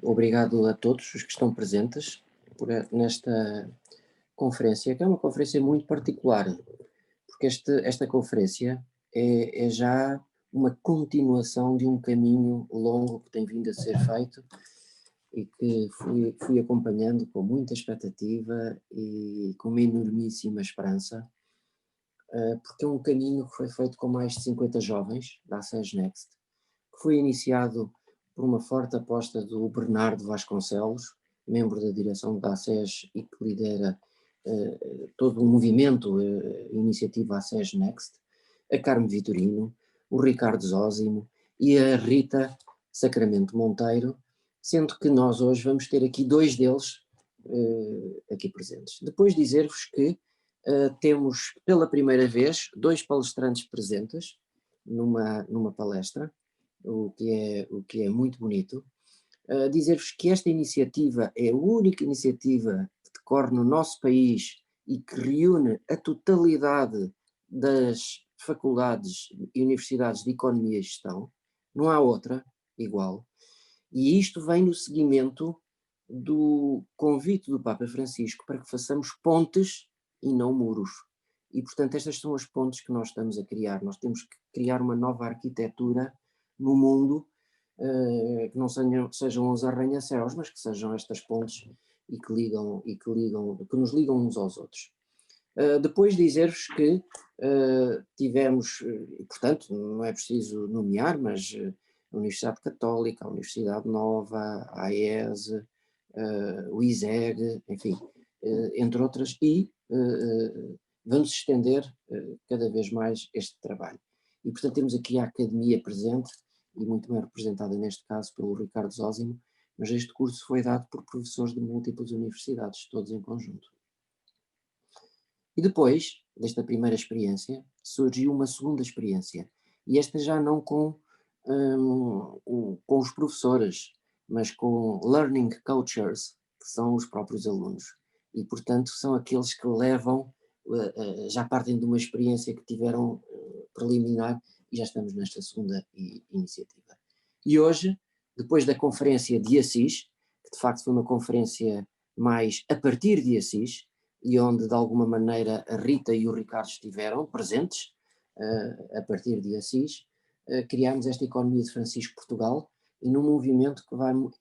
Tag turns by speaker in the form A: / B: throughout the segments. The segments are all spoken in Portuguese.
A: obrigado a todos os que estão presentes nesta conferência, que é uma conferência muito particular, porque esta conferência é já uma continuação de um caminho longo que tem vindo a ser feito e que fui acompanhando com muita expectativa e com uma enormíssima esperança, porque é um caminho que foi feito com mais de 50 jovens da ACES Next, que foi iniciado por uma forte aposta do Bernardo Vasconcelos, membro da direção da ACES e que lidera todo o movimento, a iniciativa ACES Next, a Carme Vitorino, o Ricardo Zósimo e a Rita Sacramento Monteiro, sendo que nós hoje vamos ter aqui dois deles aqui presentes. Depois dizer-vos que temos pela primeira vez dois palestrantes presentes numa palestra, o que é muito bonito. Dizer-vos que esta iniciativa é a única iniciativa que decorre no nosso país e que reúne a totalidade das faculdades e universidades de Economia e Gestão, não há outra igual, e isto vem no seguimento do convite do Papa Francisco para que façamos pontes e não muros. E, portanto, estas são as pontes que nós estamos a criar. Nós temos que criar uma nova arquitetura no mundo, que não sejam os arranha-céus, mas que sejam estas pontes e que nos ligam uns aos outros. Depois dizer-vos que tivemos, portanto, não é preciso nomear, mas a Universidade Católica, a Universidade Nova, a AES, o ISEG, enfim, entre outras, e vamos estender cada vez mais este trabalho. E, portanto, temos aqui a Academia presente, e muito bem representada neste caso pelo Ricardo Zósimo, mas este curso foi dado por professores de múltiplas universidades, todos em conjunto. E depois desta primeira experiência, surgiu uma segunda experiência, e esta já não com os professores, mas com learning coaches, que são os próprios alunos, e portanto são aqueles que levam, já partem de uma experiência que tiveram preliminar, e já estamos nesta segunda iniciativa. E hoje, depois da conferência de Assis, que de facto foi uma conferência mais a partir de Assis, e onde de alguma maneira a Rita e o Ricardo estiveram presentes, a partir de Assis, criámos esta Economia de Francisco Portugal, e num movimento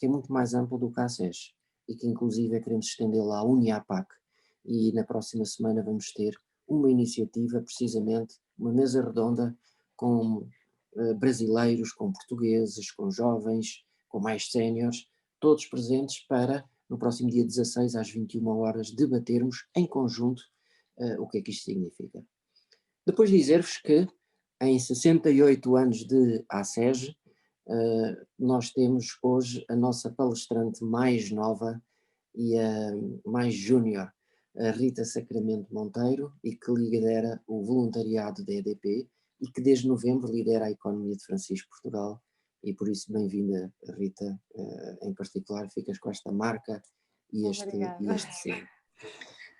A: que é muito mais amplo do que a ACES, e que inclusive queremos estendê-la à UNIAPAC, e na próxima semana vamos ter uma iniciativa, precisamente, uma mesa redonda com brasileiros, com portugueses, com jovens, com mais séniores, todos presentes para, no próximo dia 16 às 21 horas, debatermos em conjunto o que é que isto significa. Depois dizer-vos que em 68 anos de ACES, nós temos hoje a nossa palestrante mais nova e a mais júnior, a Rita Sacramento Monteiro, e que lidera o voluntariado da EDP e que desde novembro lidera a Economia de Francisco Portugal, e por isso bem-vinda, Rita, em particular, ficas com esta marca e este selo.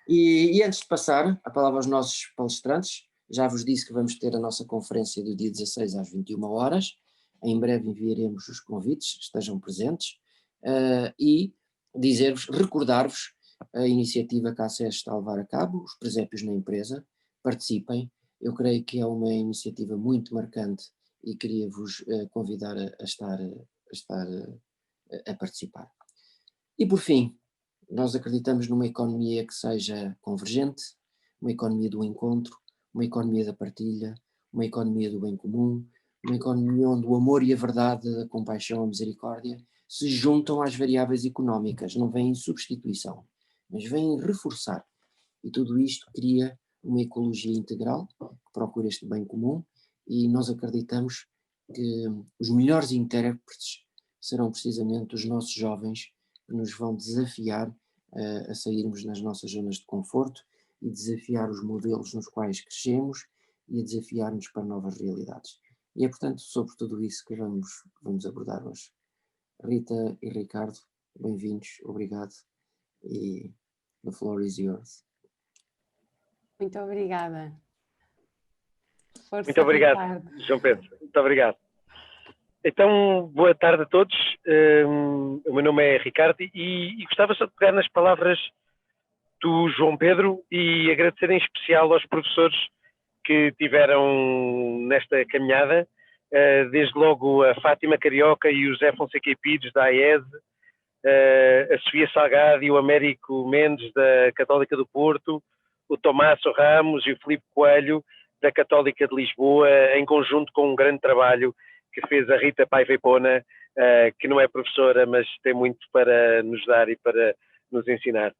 A: E antes de passar a palavra aos nossos palestrantes, já vos disse que vamos ter a nossa conferência do dia 16 às 21 horas, em breve enviaremos os convites, estejam presentes, e dizer-vos, recordar-vos a iniciativa que a ACES está a levar a cabo, os presépios na empresa, participem, eu creio que é uma iniciativa muito marcante e queria-vos convidar a participar. E por fim, nós acreditamos numa economia que seja convergente, uma economia do encontro, uma economia da partilha, uma economia do bem comum, uma economia onde o amor e a verdade, a compaixão, a misericórdia se juntam às variáveis económicas, não vêm em substituição, mas vêm reforçar. E tudo isto cria uma ecologia integral que procura este bem comum, e nós acreditamos que os melhores intérpretes serão precisamente os nossos jovens, que nos vão desafiar a sairmos das nossas zonas de conforto e desafiar os modelos nos quais crescemos e a desafiar-nos para novas realidades. E é, portanto, sobre tudo isso que vamos abordar hoje. Rita e Ricardo, bem-vindos, obrigado, e the floor is yours.
B: Muito obrigada.
C: Muito obrigado, João Pedro. Muito obrigado. Então, boa tarde a todos. O meu nome é Ricardo e gostava só de pegar nas palavras do João Pedro e agradecer em especial aos professores que tiveram nesta caminhada, desde logo a Fátima Carioca e o José Fonseca Pires da AES, a Sofia Salgado e o Américo Mendes da Católica do Porto, o Tomáso Ramos e o Filipe Coelho da Católica de Lisboa, em conjunto com um grande trabalho que fez a Rita Paiva Ipona, que não é professora, mas tem muito para nos dar e para nos ensinar.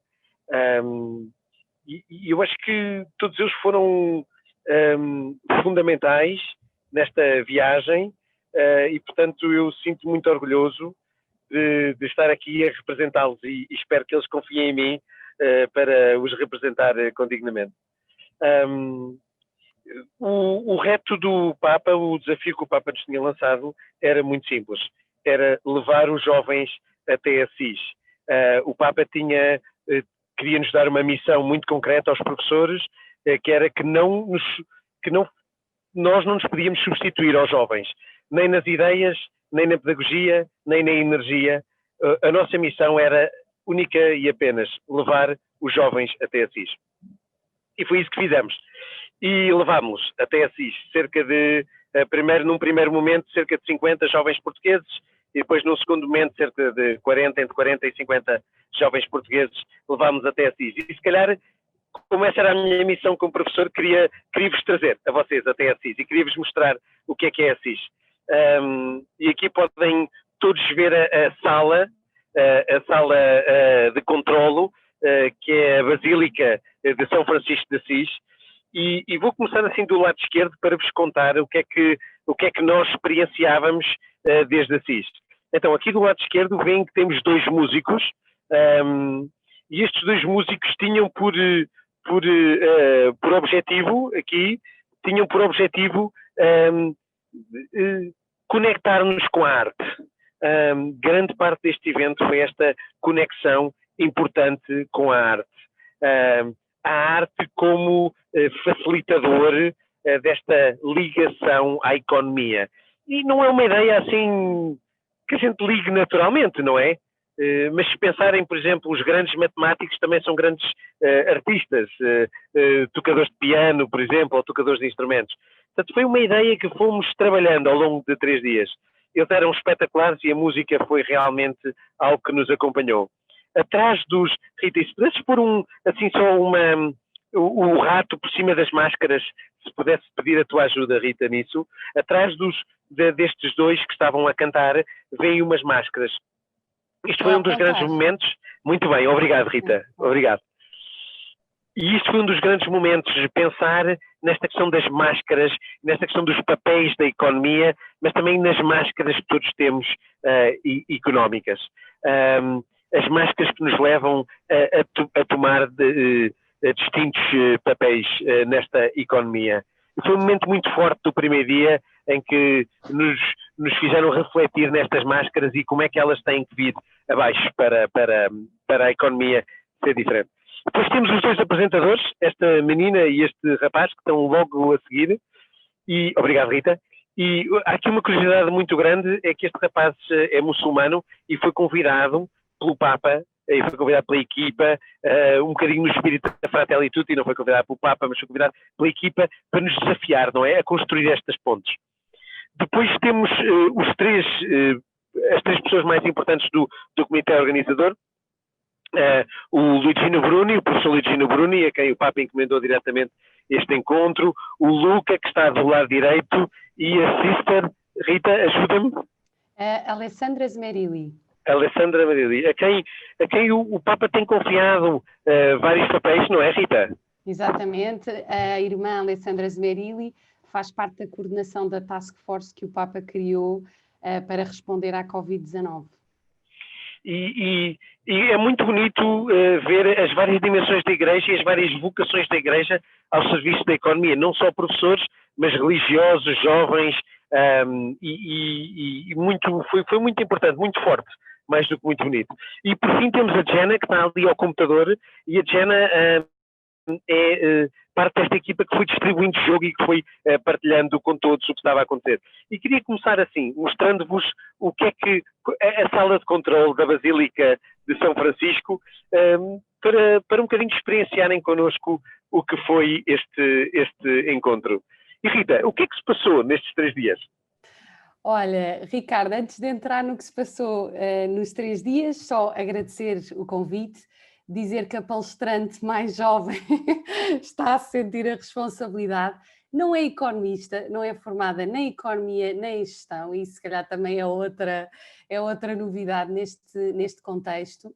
C: E eu acho que todos eles foram fundamentais nesta viagem e, portanto, eu sinto muito orgulhoso de estar aqui a representá-los e espero que eles confiem em mim para os representar condignamente. O reto do Papa, o desafio que o Papa nos tinha lançado era muito simples, era levar os jovens até Assis. O Papa queria nos dar uma missão muito concreta aos professores, que era que nós não nos podíamos substituir aos jovens, nem nas ideias, nem na pedagogia, nem na energia. A nossa missão era única e apenas levar os jovens até Assis. E foi isso que fizemos. E levámos-los até Assis, num primeiro momento, cerca de 50 jovens portugueses, e depois num segundo momento, cerca de entre 40 e 50 jovens portugueses, levámos até Assis. E se calhar, como essa era a minha missão como professor, queria-vos trazer a vocês até Assis, e queria-vos mostrar o que é Assis. E aqui podem todos ver a sala de controlo, que é a Basílica de São Francisco de Assis, e vou começar assim do lado esquerdo para vos contar o que é que nós experienciávamos desde Assis. Então, aqui do lado esquerdo veem que temos dois músicos, e estes dois músicos tinham por objetivo conectar-nos com a arte. Grande parte deste evento foi esta conexão importante com a arte. A arte como facilitador desta ligação à economia. E não é uma ideia assim que a gente ligue naturalmente, não é? Mas se pensarem, por exemplo, os grandes matemáticos também são grandes artistas, tocadores de piano, por exemplo, ou tocadores de instrumentos. Portanto, foi uma ideia que fomos trabalhando ao longo de 3 dias. Eles eram espetaculares e a música foi realmente algo que nos acompanhou. Atrás dos... Rita, se pudesses pôr o rato por cima das máscaras, se pudesse pedir a tua ajuda, Rita, nisso, atrás destes dois que estavam a cantar, vêm umas máscaras. Isto foi um dos grandes momentos. Muito bem, obrigado, Rita. Obrigado. E isto foi um dos grandes momentos, de pensar nesta questão das máscaras, nesta questão dos papéis da economia, mas também nas máscaras que todos temos económicas. As máscaras que nos levam a tomar distintos papéis nesta economia. Foi um momento muito forte do primeiro dia em que nos fizeram refletir nestas máscaras e como é que elas têm que vir abaixo para a economia ser diferente. Depois temos os dois apresentadores, esta menina e este rapaz, que estão logo a seguir. E, obrigado, Rita. E há aqui uma curiosidade muito grande, é que este rapaz é muçulmano e foi convidado pelo Papa, e foi convidado pela equipa, um bocadinho no espírito da Fratelli Tutti, não foi convidado pelo Papa, mas foi convidado pela equipa para nos desafiar, não é? A construir estas pontes. Depois temos as três pessoas mais importantes do comitê organizador, o Luigino Bruni, o professor Luigino Bruni, a quem o Papa encomendou diretamente este encontro, o Luca, que está do lado direito, e a sister, Rita, ajuda-me?
B: Alessandra Smerili.
C: Alessandra Smerili, a quem o Papa tem confiado vários papéis, não é, Rita?
B: Exatamente, a irmã Alessandra Smerili faz parte da coordenação da Task Force que o Papa criou para responder à Covid-19.
C: E é muito bonito ver as várias dimensões da Igreja e as várias vocações da Igreja ao serviço da economia, não só professores, mas religiosos, jovens, foi muito importante, muito forte, mais do que muito bonito. E por fim temos a Jenna, que está ali ao computador, e a Jenna é parte desta equipa que foi distribuindo o jogo e que foi partilhando com todos o que estava a acontecer. E queria começar assim, mostrando-vos o que é que a sala de controle da Basílica de São Francisco, para um bocadinho experienciarem connosco o que foi este encontro. E Rita, o que é que se passou nestes 3 dias?
B: Olha, Ricardo, antes de entrar no que se passou nos 3 dias, só agradecer o convite, dizer que a palestrante mais jovem está a sentir a responsabilidade, não é economista, não é formada nem em economia nem em gestão, e se calhar também é outra novidade neste contexto.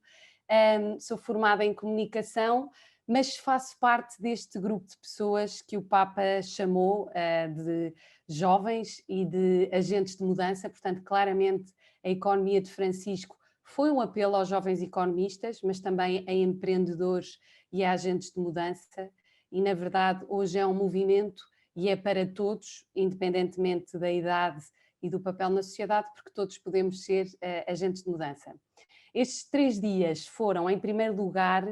B: Sou formada em comunicação, mas faço parte deste grupo de pessoas que o Papa chamou de jovens e de agentes de mudança. Portanto, claramente a economia de Francisco foi um apelo aos jovens economistas, mas também a empreendedores e a agentes de mudança, e na verdade hoje é um movimento e é para todos, independentemente da idade e do papel na sociedade, porque todos podemos ser agentes de mudança. Estes 3 dias foram, em primeiro lugar,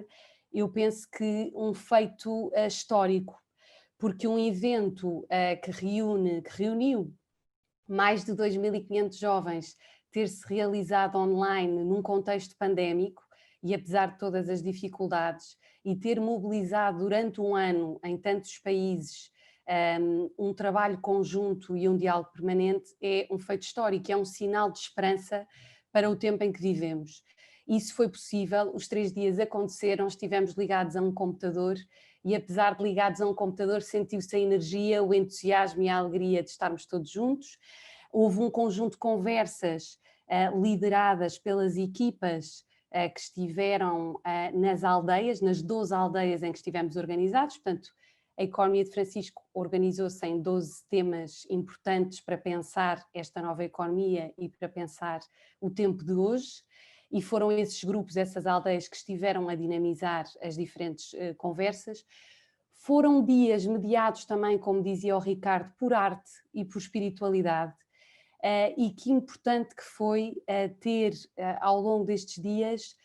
B: eu penso que um feito histórico, porque um evento que reuniu mais de 2.500 jovens, ter-se realizado online num contexto pandémico, e apesar de todas as dificuldades, e ter mobilizado durante um ano em tantos países um trabalho conjunto e um diálogo permanente, é um feito histórico, é um sinal de esperança para o tempo em que vivemos. Isso foi possível, os 3 dias aconteceram, estivemos ligados a um computador, e apesar de ligados a um computador sentiu-se a energia, o entusiasmo e a alegria de estarmos todos juntos. Houve um conjunto de conversas lideradas pelas equipas que estiveram nas aldeias, nas 12 aldeias em que estivemos organizados. Portanto, a Economia de Francisco organizou-se em 12 temas importantes para pensar esta nova economia e para pensar o tempo de hoje. E foram esses grupos, essas aldeias, que estiveram a dinamizar as diferentes conversas. Foram dias mediados também, como dizia o Ricardo, por arte e por espiritualidade. E que importante que foi ter, ao longo destes dias,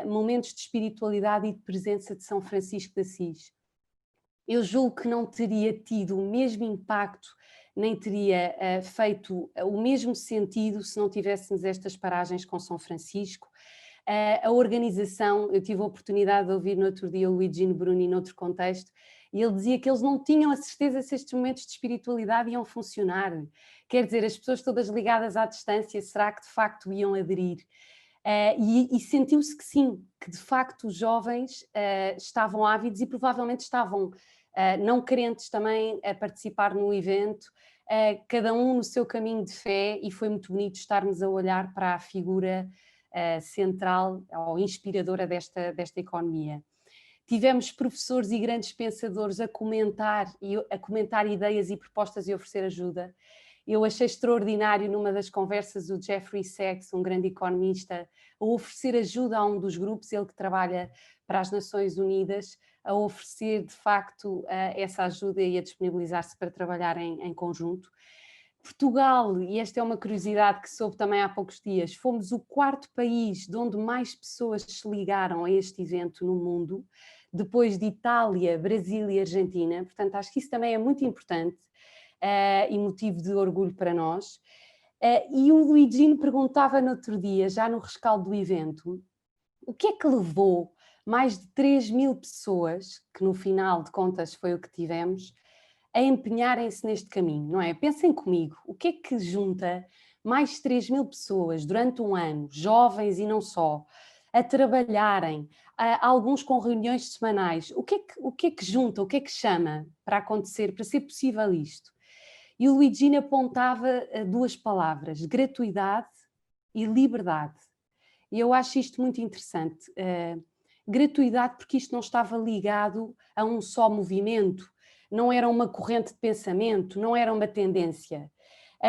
B: momentos de espiritualidade e de presença de São Francisco de Assis. Eu julgo que não teria tido o mesmo impacto, nem teria feito o mesmo sentido se não tivéssemos estas paragens com São Francisco. A organização, eu tive a oportunidade de ouvir no outro dia o Luigi Bruni noutro contexto, e ele dizia que eles não tinham a certeza se estes momentos de espiritualidade iam funcionar. Quer dizer, as pessoas todas ligadas à distância, será que de facto iam aderir? E sentiu-se que sim, que de facto os jovens estavam ávidos e provavelmente estavam não crentes também a participar no evento, cada um no seu caminho de fé, e foi muito bonito estarmos a olhar para a figura central ou inspiradora desta economia. Tivemos professores e grandes pensadores a comentar ideias e propostas e oferecer ajuda. Eu achei extraordinário numa das conversas o Jeffrey Sachs, um grande economista, a oferecer ajuda a um dos grupos, ele que trabalha para as Nações Unidas, a oferecer de facto essa ajuda e a disponibilizar-se para trabalhar em conjunto. Portugal, e esta é uma curiosidade que soube também há poucos dias, fomos o 4º país de onde mais pessoas se ligaram a este evento no mundo, depois de Itália, Brasil e Argentina. Portanto, acho que isso também é muito importante e motivo de orgulho para nós. E o Luigino perguntava no outro dia, já no rescaldo do evento, o que é que levou mais de 3.000 pessoas, que no final de contas foi o que tivemos, a empenharem-se neste caminho, não é? Pensem comigo, o que é que junta mais de 3.000 pessoas durante um ano, jovens e não só, a trabalharem, alguns com reuniões semanais? O que é que junta, o que é que chama para acontecer, para ser possível isto? E o Luigino apontava 2 palavras, gratuidade e liberdade. E eu acho isto muito interessante. Gratuidade, porque isto não estava ligado a um só movimento, não era uma corrente de pensamento, não era uma tendência.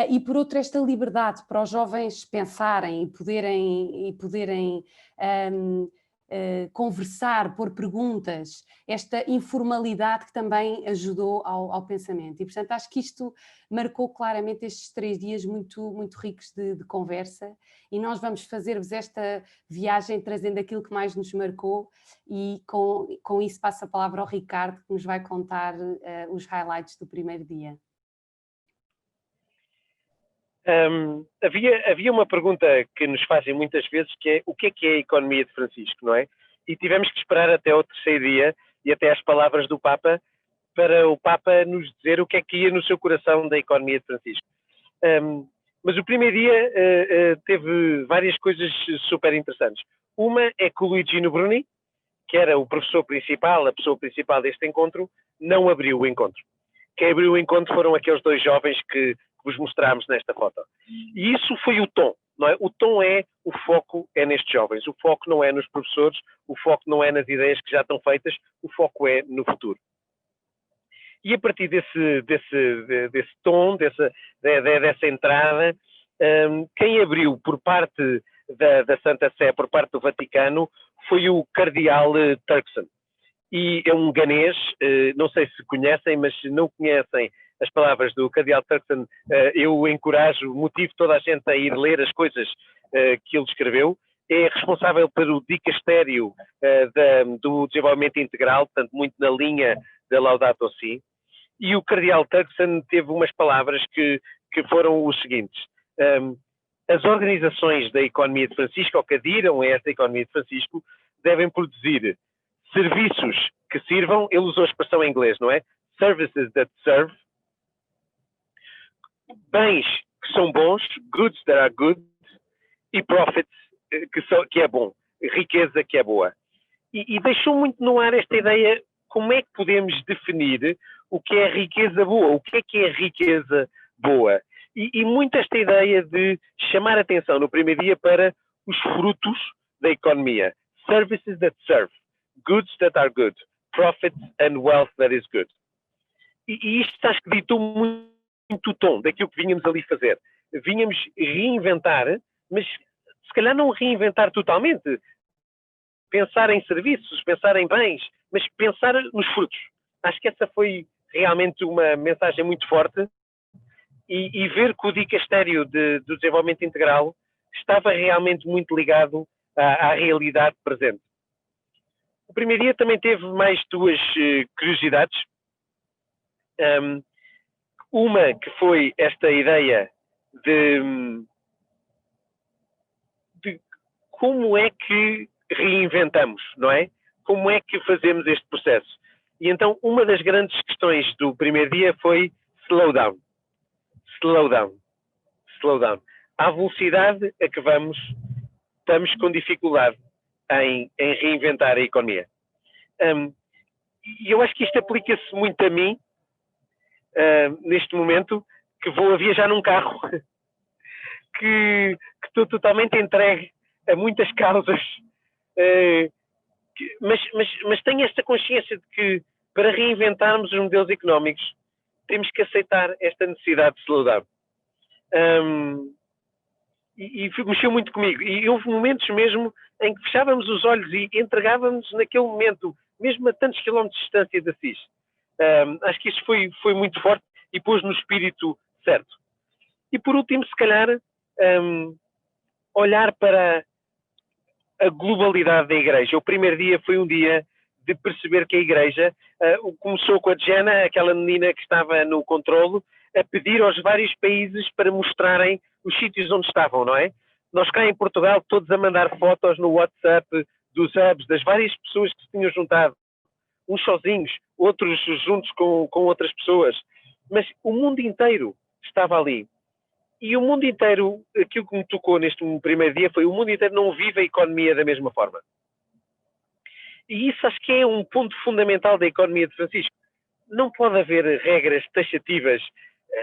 B: E por outro, esta liberdade para os jovens pensarem e poderem conversar, pôr perguntas, esta informalidade que também ajudou ao pensamento. E, portanto, acho que isto marcou claramente estes 3 dias muito, muito ricos de conversa, e nós vamos fazer-vos esta viagem trazendo aquilo que mais nos marcou, e com isso passo a palavra ao Ricardo, que nos vai contar os highlights do primeiro dia.
C: Havia uma pergunta que nos fazem muitas vezes, que é o que é a economia de Francisco, não é? E tivemos que esperar até ao terceiro dia e até às palavras do Papa para o Papa nos dizer o que é que ia no seu coração da economia de Francisco. Mas o primeiro dia teve várias coisas super interessantes. Uma é que o Luigino Bruni, que era o professor principal, a pessoa principal deste encontro, não abriu o encontro. Quem abriu o encontro foram aqueles 2 jovens que vos mostramos nesta foto. E isso foi o tom, não é? O tom o foco é nestes jovens, o foco não é nos professores, o foco não é nas ideias que já estão feitas, o foco é no futuro. E a partir desse tom, dessa entrada, quem abriu por parte da Santa Sé, por parte do Vaticano, foi o Cardeal Turkson. E é um ganês, não sei se conhecem, mas se não conhecem as palavras do Cardeal Turkson, eu encorajo, motivo toda a gente a ir ler as coisas que ele escreveu. É responsável pelo dicastério do desenvolvimento integral, portanto, muito na linha da Laudato Si. E o Cardeal Turkson teve umas palavras que foram os seguintes. As organizações da economia de Francisco, ou que adiram a esta economia de Francisco, devem produzir serviços que sirvam, ele usou a expressão em inglês, não é? Services that serve, bens que são bons, goods that are good, e profits que é bom, riqueza que é boa. E deixou muito no ar esta ideia, como é que podemos definir o que é riqueza boa, o que é riqueza boa. E muito esta ideia de chamar atenção no primeiro dia para os frutos da economia. Services that serve, goods that are good, profits and wealth that is good. E isto acho que ditou muito o tom daquilo que vínhamos ali fazer. Vínhamos reinventar, mas se calhar não reinventar totalmente. Pensar em serviços, pensar em bens, mas pensar nos frutos. Acho que essa foi realmente uma mensagem muito forte, e ver que o dicastério do desenvolvimento integral estava realmente muito ligado à realidade presente. O primeiro dia também teve mais 2 curiosidades. Uma que foi esta ideia de como é que reinventamos, não é? Como é que fazemos este processo? E então uma das grandes questões do primeiro dia foi slow down. Slow down. Slow down. À velocidade a que estamos com dificuldade em reinventar a economia. E eu acho que isto aplica-se muito a mim, neste momento, que vou a viajar num carro, que estou totalmente entregue a muitas causas, mas tenho esta consciência de que para reinventarmos os modelos económicos temos que aceitar esta necessidade de slowdown. E mexeu muito comigo. E houve momentos mesmo em que fechávamos os olhos e entregávamos naquele momento, mesmo a tantos quilómetros de distância de Assis. Acho que isso foi muito forte e pôs no espírito certo. E por último, se calhar, olhar para a globalidade da Igreja. O primeiro dia foi um dia de perceber que a Igreja começou com a Jenna, aquela menina que estava no controlo, a pedir aos vários países para mostrarem os sítios onde estavam, não é? Nós cá em Portugal, todos a mandar fotos no WhatsApp dos hubs, das várias pessoas que se tinham juntado. Uns sozinhos, outros juntos com outras pessoas. Mas o mundo inteiro estava ali. E o mundo inteiro, aquilo que me tocou neste primeiro dia foi o mundo inteiro não vive a economia da mesma forma. E isso acho que é um ponto fundamental da economia de Francisco. Não pode haver regras taxativas.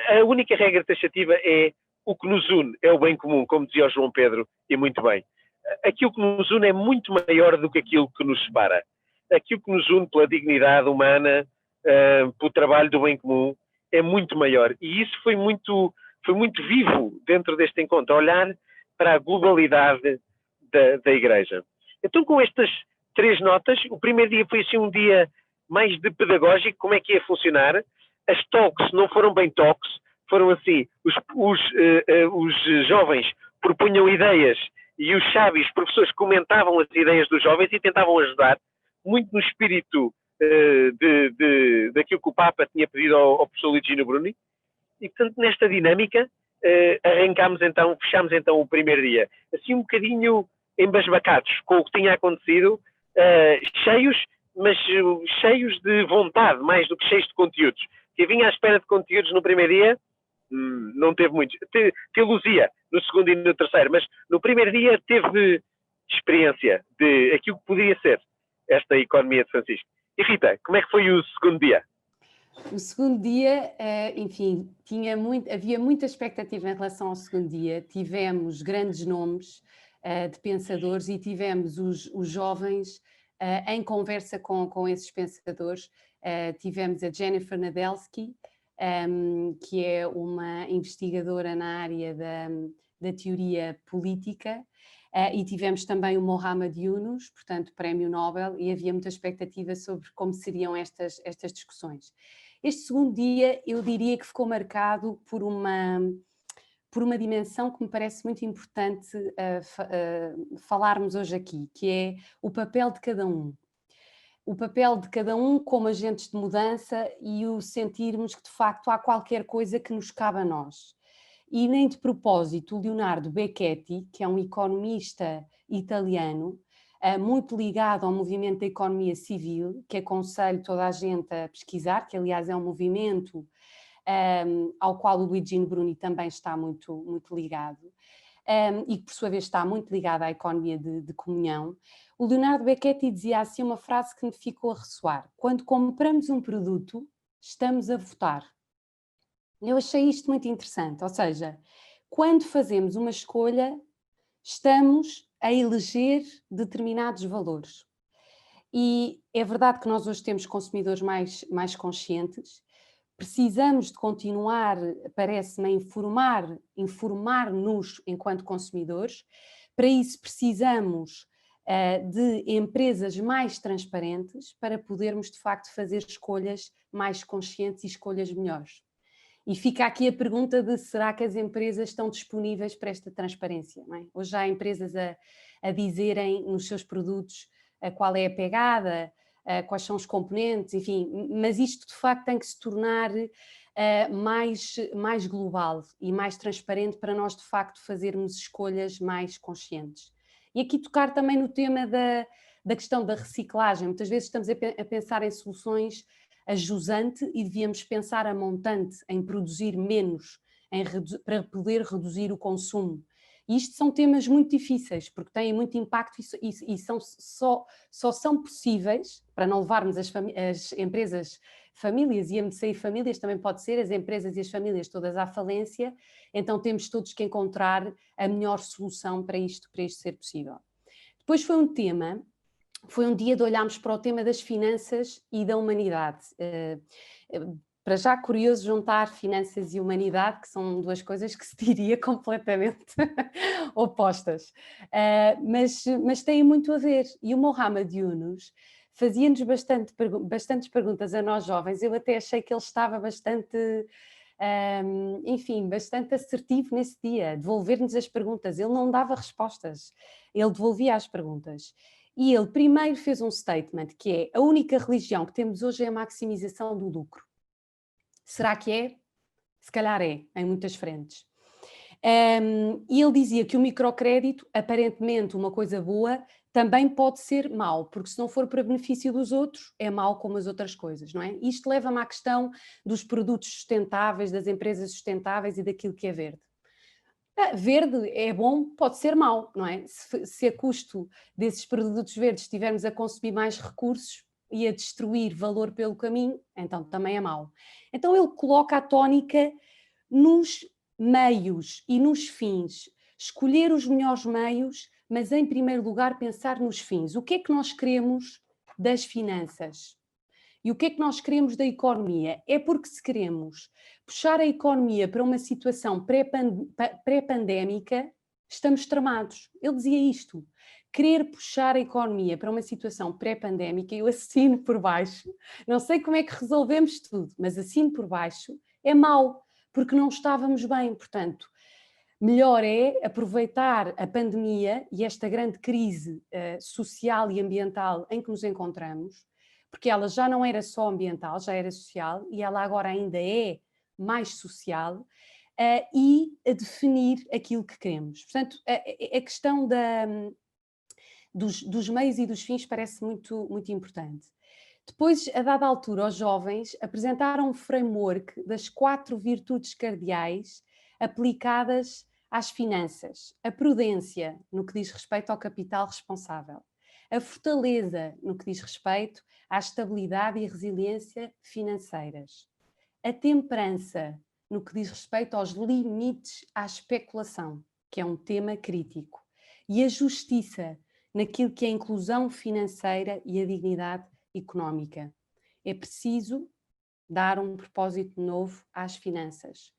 C: A única regra taxativa é o que nos une, é o bem comum, como dizia o João Pedro, e muito bem. Aquilo que nos une é muito maior do que aquilo que nos separa. Aquilo que nos une pela dignidade humana, pelo trabalho do bem comum, é muito maior. E isso foi muito vivo dentro deste encontro, olhar para a globalidade da Igreja. Então, com estas 3 notas. O primeiro dia foi assim um dia mais de pedagógico, como é que ia funcionar. As talks não foram bem talks, foram assim, os jovens propunham ideias e os sábios professores comentavam as ideias dos jovens e tentavam ajudar, muito no espírito daquilo que o Papa tinha pedido ao professor Luigino Bruni. E, portanto, nesta dinâmica, fechámos então o primeiro dia, assim um bocadinho embasbacados com o que tinha acontecido, cheios, mas cheios de vontade, mais do que cheios de conteúdos. Quem vinha à espera de conteúdos no primeiro dia, não teve muitos. Teologia no segundo e no terceiro, mas no primeiro dia teve experiência de aquilo que podia ser esta economia de Francisco. E Rita, como é que foi o segundo dia?
B: O segundo dia, enfim, havia muita expectativa em relação ao segundo dia. Tivemos grandes nomes de pensadores e tivemos os jovens em conversa com esses pensadores. Tivemos a Jennifer Nadelsky, que é uma investigadora na área da teoria política, e tivemos também o Mohamed Yunus, portanto Prémio Nobel, e havia muita expectativa sobre como seriam estas discussões. Este segundo dia eu diria que ficou marcado por uma dimensão que me parece muito importante falarmos hoje aqui, que é o papel de cada um. O papel de cada um como agentes de mudança e o sentirmos que de facto há qualquer coisa que nos cabe a nós. E nem de propósito, o Leonardo Becchetti, que é um economista italiano, muito ligado ao movimento da economia civil, que aconselho toda a gente a pesquisar, que aliás é um movimento ao qual o Luigino Bruni também está muito, muito ligado, e que por sua vez está muito ligado à economia de comunhão. O Leonardo Becchetti dizia assim uma frase que me ficou a ressoar: quando compramos um produto, estamos a votar. Eu achei isto muito interessante, ou seja, quando fazemos uma escolha, estamos a eleger determinados valores. E é verdade que nós hoje temos consumidores mais conscientes, precisamos de continuar, parece-me, a informar-nos enquanto consumidores. Para isso precisamos de empresas mais transparentes para podermos de facto fazer escolhas mais conscientes e escolhas melhores. E fica aqui a pergunta de será que as empresas estão disponíveis para esta transparência? Não é? Hoje há empresas a dizerem nos seus produtos qual é a pegada, quais são os componentes, enfim, mas isto de facto tem que se tornar mais global e mais transparente para nós de facto fazermos escolhas mais conscientes. E aqui tocar também no tema da questão da reciclagem. Muitas vezes estamos a pensar em soluções a jusante e devíamos pensar a montante, em produzir menos, para poder reduzir o consumo. E isto são temas muito difíceis, porque têm muito impacto e só são possíveis, para não levarmos as empresas, famílias, e a MDCI Famílias também pode ser, as empresas e as famílias todas à falência, então temos todos que encontrar a melhor solução para isto ser possível. Depois foi um dia de olharmos para o tema das finanças e da humanidade. Para já curioso juntar finanças e humanidade, que são duas coisas que se diria completamente opostas, mas têm muito a ver. E o Mohamed Yunus fazia-nos bastantes perguntas a nós jovens. Eu até achei que ele estava bastante assertivo nesse dia, devolver-nos as perguntas. Ele não dava respostas, ele devolvia as perguntas. E ele primeiro fez um statement que é: a única religião que temos hoje é a maximização do lucro. Será que é? Se calhar é, em muitas frentes. E ele dizia que o microcrédito, aparentemente uma coisa boa, também pode ser mau, porque se não for para benefício dos outros, é mau como as outras coisas, não é? Isto leva-me à questão dos produtos sustentáveis, das empresas sustentáveis e daquilo que é verde. Verde é bom, pode ser mau, não é? Se a custo desses produtos verdes estivermos a consumir mais recursos e a destruir valor pelo caminho, então também é mau. Então ele coloca a tónica nos meios e nos fins. Escolher os melhores meios, mas em primeiro lugar pensar nos fins. O que é que nós queremos das finanças? E o que é que nós queremos da economia? É porque se queremos puxar a economia para uma situação pré-pandémica, estamos tramados. Ele dizia isto. querer puxar a economia para uma situação pré-pandémica, eu assino por baixo, não sei como é que resolvemos tudo, mas assino por baixo, é mau, porque não estávamos bem. Portanto, melhor é aproveitar a pandemia e esta grande crise social e ambiental em que nos encontramos, porque ela já não era só ambiental, já era social, e ela agora ainda é mais social, e a definir aquilo que queremos. Portanto, a questão dos meios e dos fins parece muito, muito importante. Depois, a dada altura, os jovens apresentaram um framework das 4 virtudes cardeais aplicadas às finanças: a prudência, no que diz respeito ao capital responsável; a fortaleza, no que diz respeito à estabilidade e resiliência financeiras; a temperança, no que diz respeito aos limites à especulação, que é um tema crítico; e a justiça, naquilo que é a inclusão financeira e a dignidade económica. É preciso dar um propósito novo às finanças.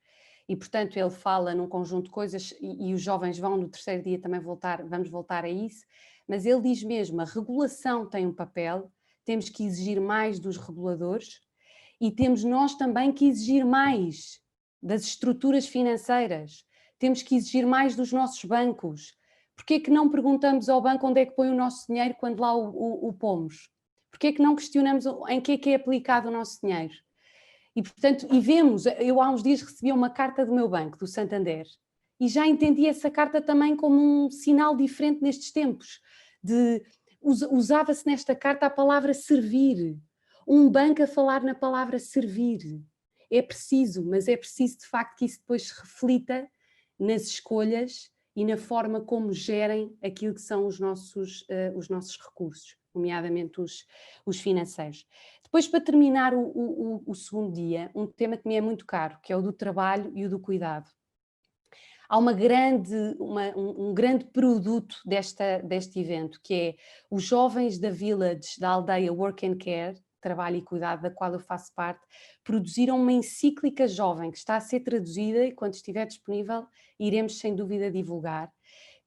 B: E, portanto, ele fala num conjunto de coisas, e os jovens vão no terceiro dia também vamos voltar a isso, mas ele diz mesmo: a regulação tem um papel, temos que exigir mais dos reguladores e temos nós também que exigir mais das estruturas financeiras, temos que exigir mais dos nossos bancos. Porquê é que não perguntamos ao banco onde é que põe o nosso dinheiro quando lá o pomos? Porquê é que não questionamos em que é aplicado o nosso dinheiro? E, portanto, vemos, eu há uns dias recebi uma carta do meu banco, do Santander, e já entendi essa carta também como um sinal diferente nestes tempos. Usava-se nesta carta a palavra servir, um banco a falar na palavra servir. É preciso, mas é preciso de facto que isso depois se reflita nas escolhas e na forma como gerem aquilo que são os nossos recursos, nomeadamente os financeiros. Depois, para terminar o segundo dia, um tema que me é muito caro, que é o do trabalho e o do cuidado. Há um grande produto deste evento, que é os jovens da Village, da aldeia Work and Care, Trabalho e Cuidado, da qual eu faço parte, produziram uma encíclica jovem que está a ser traduzida e, quando estiver disponível, iremos sem dúvida divulgar,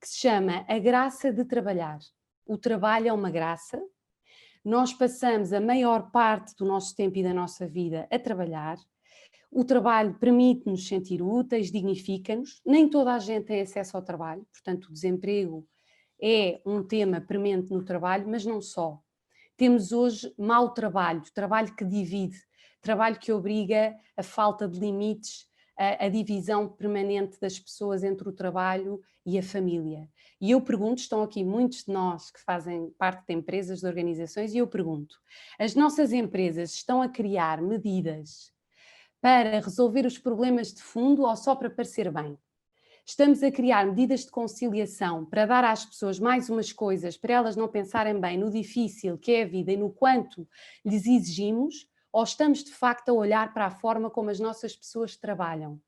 B: que se chama A Graça de Trabalhar. O trabalho é uma graça. Nós passamos a maior parte do nosso tempo e da nossa vida a trabalhar. O trabalho permite-nos sentir úteis, dignifica-nos. Nem toda a gente tem acesso ao trabalho, portanto o desemprego é um tema premente no trabalho, mas não só. Temos hoje mau trabalho, trabalho que divide, trabalho que obriga a falta de limites, a divisão permanente das pessoas entre o trabalho e a família. E eu pergunto, estão aqui muitos de nós que fazem parte de empresas, de organizações, e eu pergunto, as nossas empresas estão a criar medidas para resolver os problemas de fundo ou só para parecer bem? Estamos a criar medidas de conciliação para dar às pessoas mais umas coisas, para elas não pensarem bem no difícil que é a vida e no quanto lhes exigimos, ou estamos de facto a olhar para a forma como as nossas pessoas trabalham?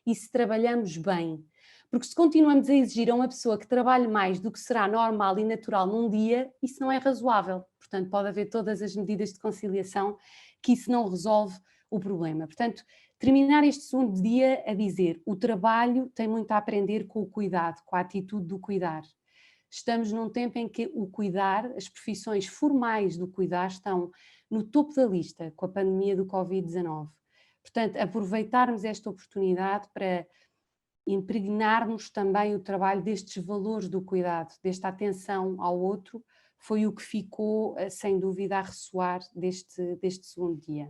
B: E se trabalhamos bem? Porque se continuamos a exigir a uma pessoa que trabalhe mais do que será normal e natural num dia, isso não é razoável. Portanto, pode haver todas as medidas de conciliação que isso não resolve o problema. Portanto, terminar este segundo dia a dizer: o trabalho tem muito a aprender com o cuidado, com a atitude do cuidar. Estamos num tempo em que o cuidar, as profissões formais do cuidar estão no topo da lista com a pandemia do Covid-19. Portanto, aproveitarmos esta oportunidade para impregnarmos também o trabalho destes valores do cuidado, desta atenção ao outro, foi o que ficou, sem dúvida, a ressoar deste segundo dia.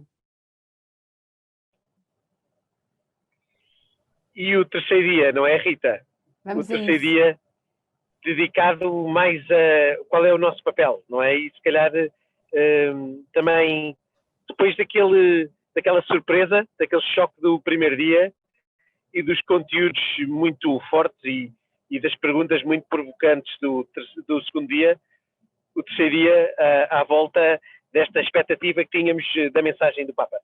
C: E o terceiro dia, não é, Rita?
B: Vamos
C: o terceiro dia dedicado mais a qual é o nosso papel, não é? E se calhar também depois daquela surpresa, daquele choque do primeiro dia e dos conteúdos muito fortes e das perguntas muito provocantes do segundo dia, o terceiro dia à volta desta expectativa que tínhamos da mensagem do Papa.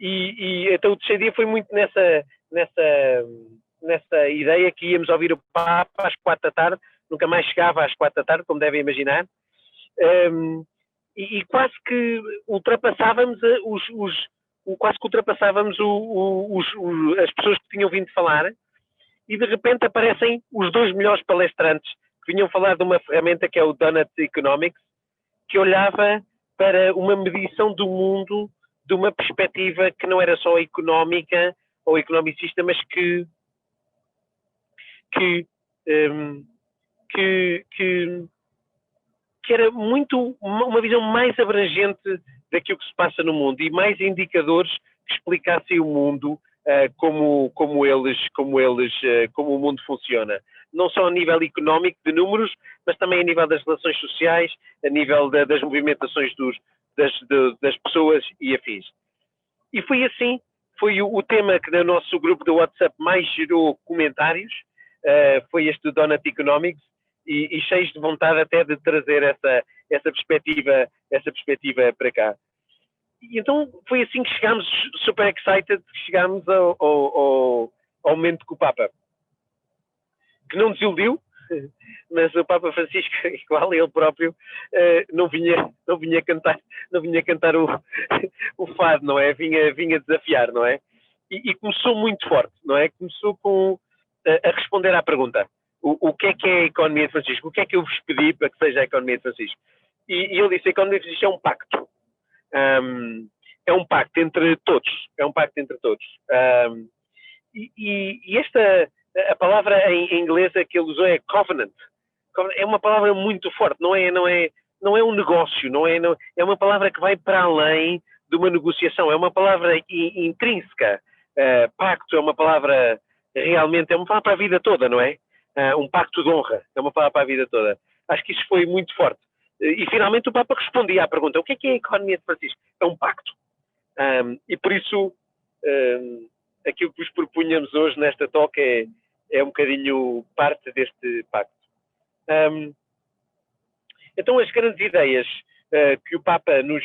C: Então o terceiro dia foi muito nessa ideia que íamos ouvir o Papa às 4 da tarde, nunca mais chegava às 4 da tarde, como devem imaginar, e quase que ultrapassávamos as pessoas que tinham vindo falar, e de repente aparecem os 2 melhores palestrantes que vinham falar de uma ferramenta que é o Donut Economics, que olhava para uma medição do mundo de uma perspectiva que não era só económica ou economicista, mas que era muito uma visão mais abrangente daquilo que se passa no mundo e mais indicadores que explicassem o mundo como o mundo funciona. Não só a nível económico de números, mas também a nível das relações sociais, a nível das movimentações das pessoas e afins. E foi assim, foi o tema que no nosso grupo do WhatsApp mais gerou comentários, foi este do Donut Economics, e cheios de vontade até de trazer essa perspectiva para cá. E então foi assim que chegámos, super excited, chegámos ao momento com o Papa, que não desiludiu, mas o Papa Francisco, igual ele próprio, não vinha cantar o fado, não é? Vinha desafiar, não é? E começou muito forte, não é? Começou a responder à pergunta: o que é a economia de Francisco? O que é que eu vos pedi para que seja a economia de Francisco? E ele disse: a economia de Francisco é um pacto. É um pacto entre todos. É um pacto entre todos. E a palavra em inglês que ele usou é covenant. É uma palavra muito forte. Não é um negócio. É uma palavra que vai para além de uma negociação. É uma palavra intrínseca. Pacto é uma palavra realmente, é uma palavra para a vida toda, não é? Um pacto de honra. É uma palavra para a vida toda. Acho que isso foi muito forte. E finalmente o Papa respondia à pergunta: o que é a economia de Francisco? É um pacto. E por isso, aquilo que vos propunhamos hoje nesta talk é um bocadinho parte deste pacto. Então, as grandes ideias que o Papa nos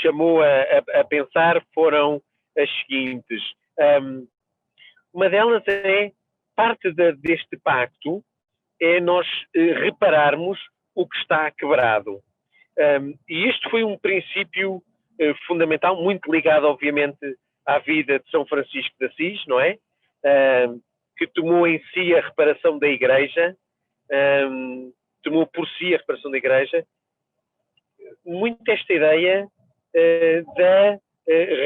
C: chamou a pensar foram as seguintes. Uma delas é, parte deste pacto, é nós repararmos o que está quebrado. E este foi um princípio fundamental, muito ligado, obviamente, à vida de São Francisco de Assis, não é? Que tomou em si a reparação da Igreja, tomou por si a reparação da Igreja. Muito esta ideia da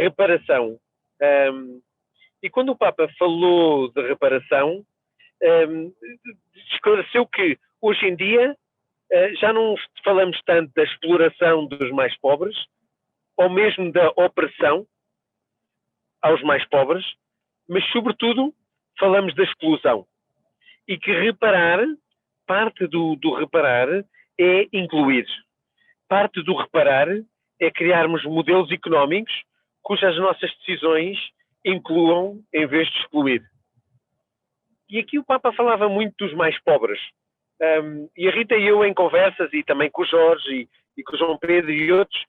C: reparação. E quando o Papa falou de reparação, esclareceu que, hoje em dia, já não falamos tanto da exploração dos mais pobres, ou mesmo da opressão aos mais pobres, mas, sobretudo, falamos da exclusão. E que reparar, parte do reparar é incluir. Parte do reparar é criarmos modelos económicos cujas nossas decisões incluam em vez de excluir. E aqui o Papa falava muito dos mais pobres. E a Rita e eu, em conversas, e também com o Jorge e com o João Pedro e outros,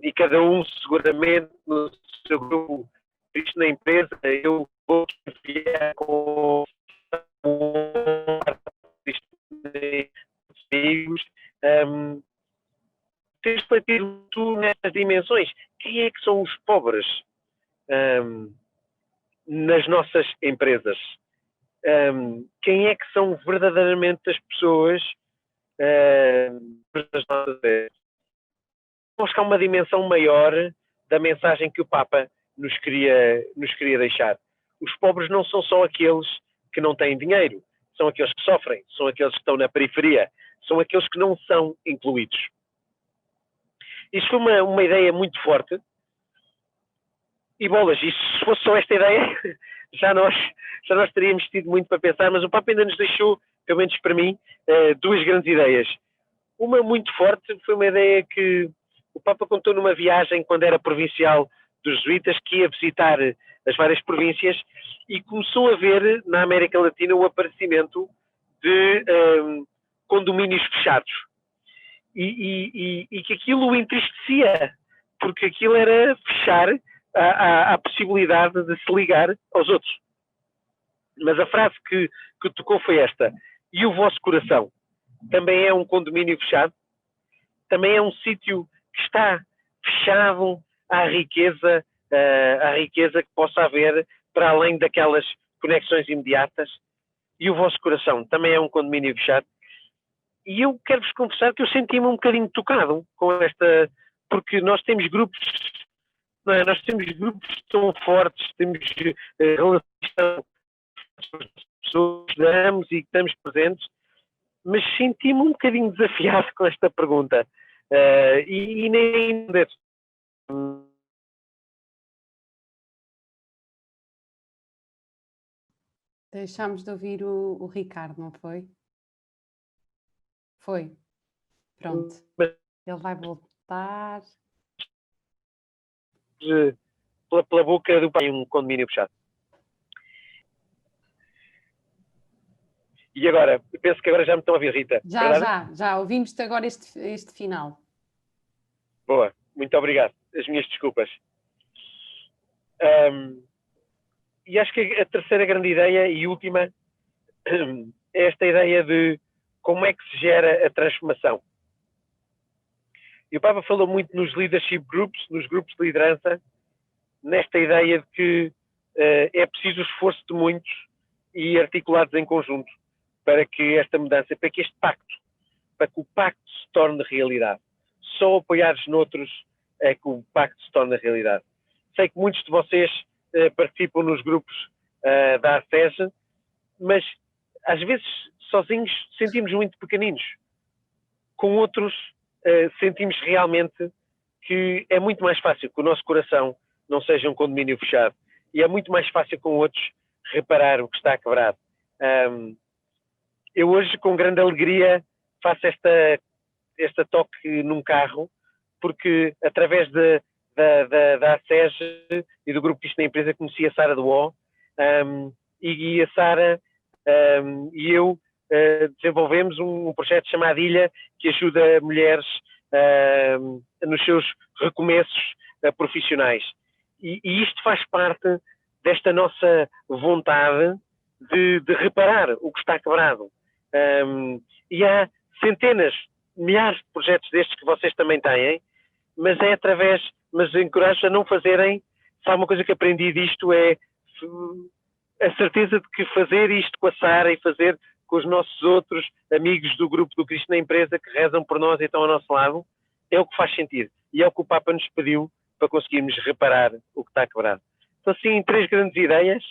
C: e cada um seguramente no seu grupo, isto na empresa, eu vou enviar com amigos, tens de partir tu nestas dimensões. Quem é que são os pobres nas nossas empresas? Quem é que são verdadeiramente as pessoas nas nossas empresas? Vamos buscar uma dimensão maior da mensagem que o Papa nos queria deixar. Os pobres não são só aqueles que não têm dinheiro, são aqueles que sofrem, são aqueles que estão na periferia, são aqueles que não são incluídos. Isso foi uma ideia muito forte. E bolas, e se fosse só esta ideia, já nós teríamos tido muito para pensar, mas o Papa ainda nos deixou, pelo menos para mim, duas grandes ideias. Uma muito forte foi uma ideia que o Papa contou numa viagem quando era provincial dos jesuítas, que ia visitar as várias províncias e começou a ver na América Latina o aparecimento de condomínios fechados. E que aquilo o entristecia, porque aquilo era fechar a possibilidade de se ligar aos outros. Mas a frase que tocou foi esta: e o vosso coração também é um condomínio fechado? Também é um sítio que está fechado à riqueza que possa haver para além daquelas conexões imediatas? e o vosso coração também é um condomínio fechado. E eu quero-vos confessar que eu senti-me um bocadinho tocado com esta, porque nós temos grupos, não é? Nós temos grupos tão fortes, temos relações com as pessoas que damos e que estamos presentes, mas senti-me um bocadinho desafiado com esta pergunta. E nem deve.
B: Deixámos de ouvir o Ricardo, não foi? Foi. Pronto. Ele vai voltar.
C: Pela boca do pai, um condomínio fechado. E agora, eu penso que agora já me estão a ouvir, Rita.
B: Já ouvimos-te agora este final.
C: Boa, muito obrigado. As minhas desculpas. E acho que a terceira grande ideia e última é esta ideia de como é que se gera a transformação. E o Papa falou muito nos leadership groups, nos grupos de liderança, nesta ideia de que é preciso o esforço de muitos e articulados em conjunto para que esta mudança, para que este pacto, para que o pacto se torne realidade. Só apoiados noutros é que o pacto se torna realidade. Sei que muitos de vocês participam nos grupos da ACES, mas às vezes sozinhos sentimos muito pequeninos. Com outros sentimos realmente que é muito mais fácil que o nosso coração não seja um condomínio fechado. E é muito mais fácil com outros reparar o que está quebrado. Eu hoje, com grande alegria, faço esta toque num carro, porque através da ACES e do Grupo Cristo na Empresa conheci a Sara do O, e a Sara e eu desenvolvemos um projeto chamado Ilha, que ajuda mulheres nos seus recomeços profissionais. E isto faz parte desta nossa vontade de reparar o que está quebrado. E há centenas, milhares de projetos destes que vocês também têm, mas encorajo a não fazerem. Sabe, uma coisa que aprendi disto é a certeza de que fazer isto com a Sara e fazer com os nossos outros amigos do grupo do Cristo na Empresa que rezam por nós e estão ao nosso lado, é o que faz sentido. E é o que o Papa nos pediu para conseguirmos reparar o que está quebrado. Então, sim, 3 grandes ideias.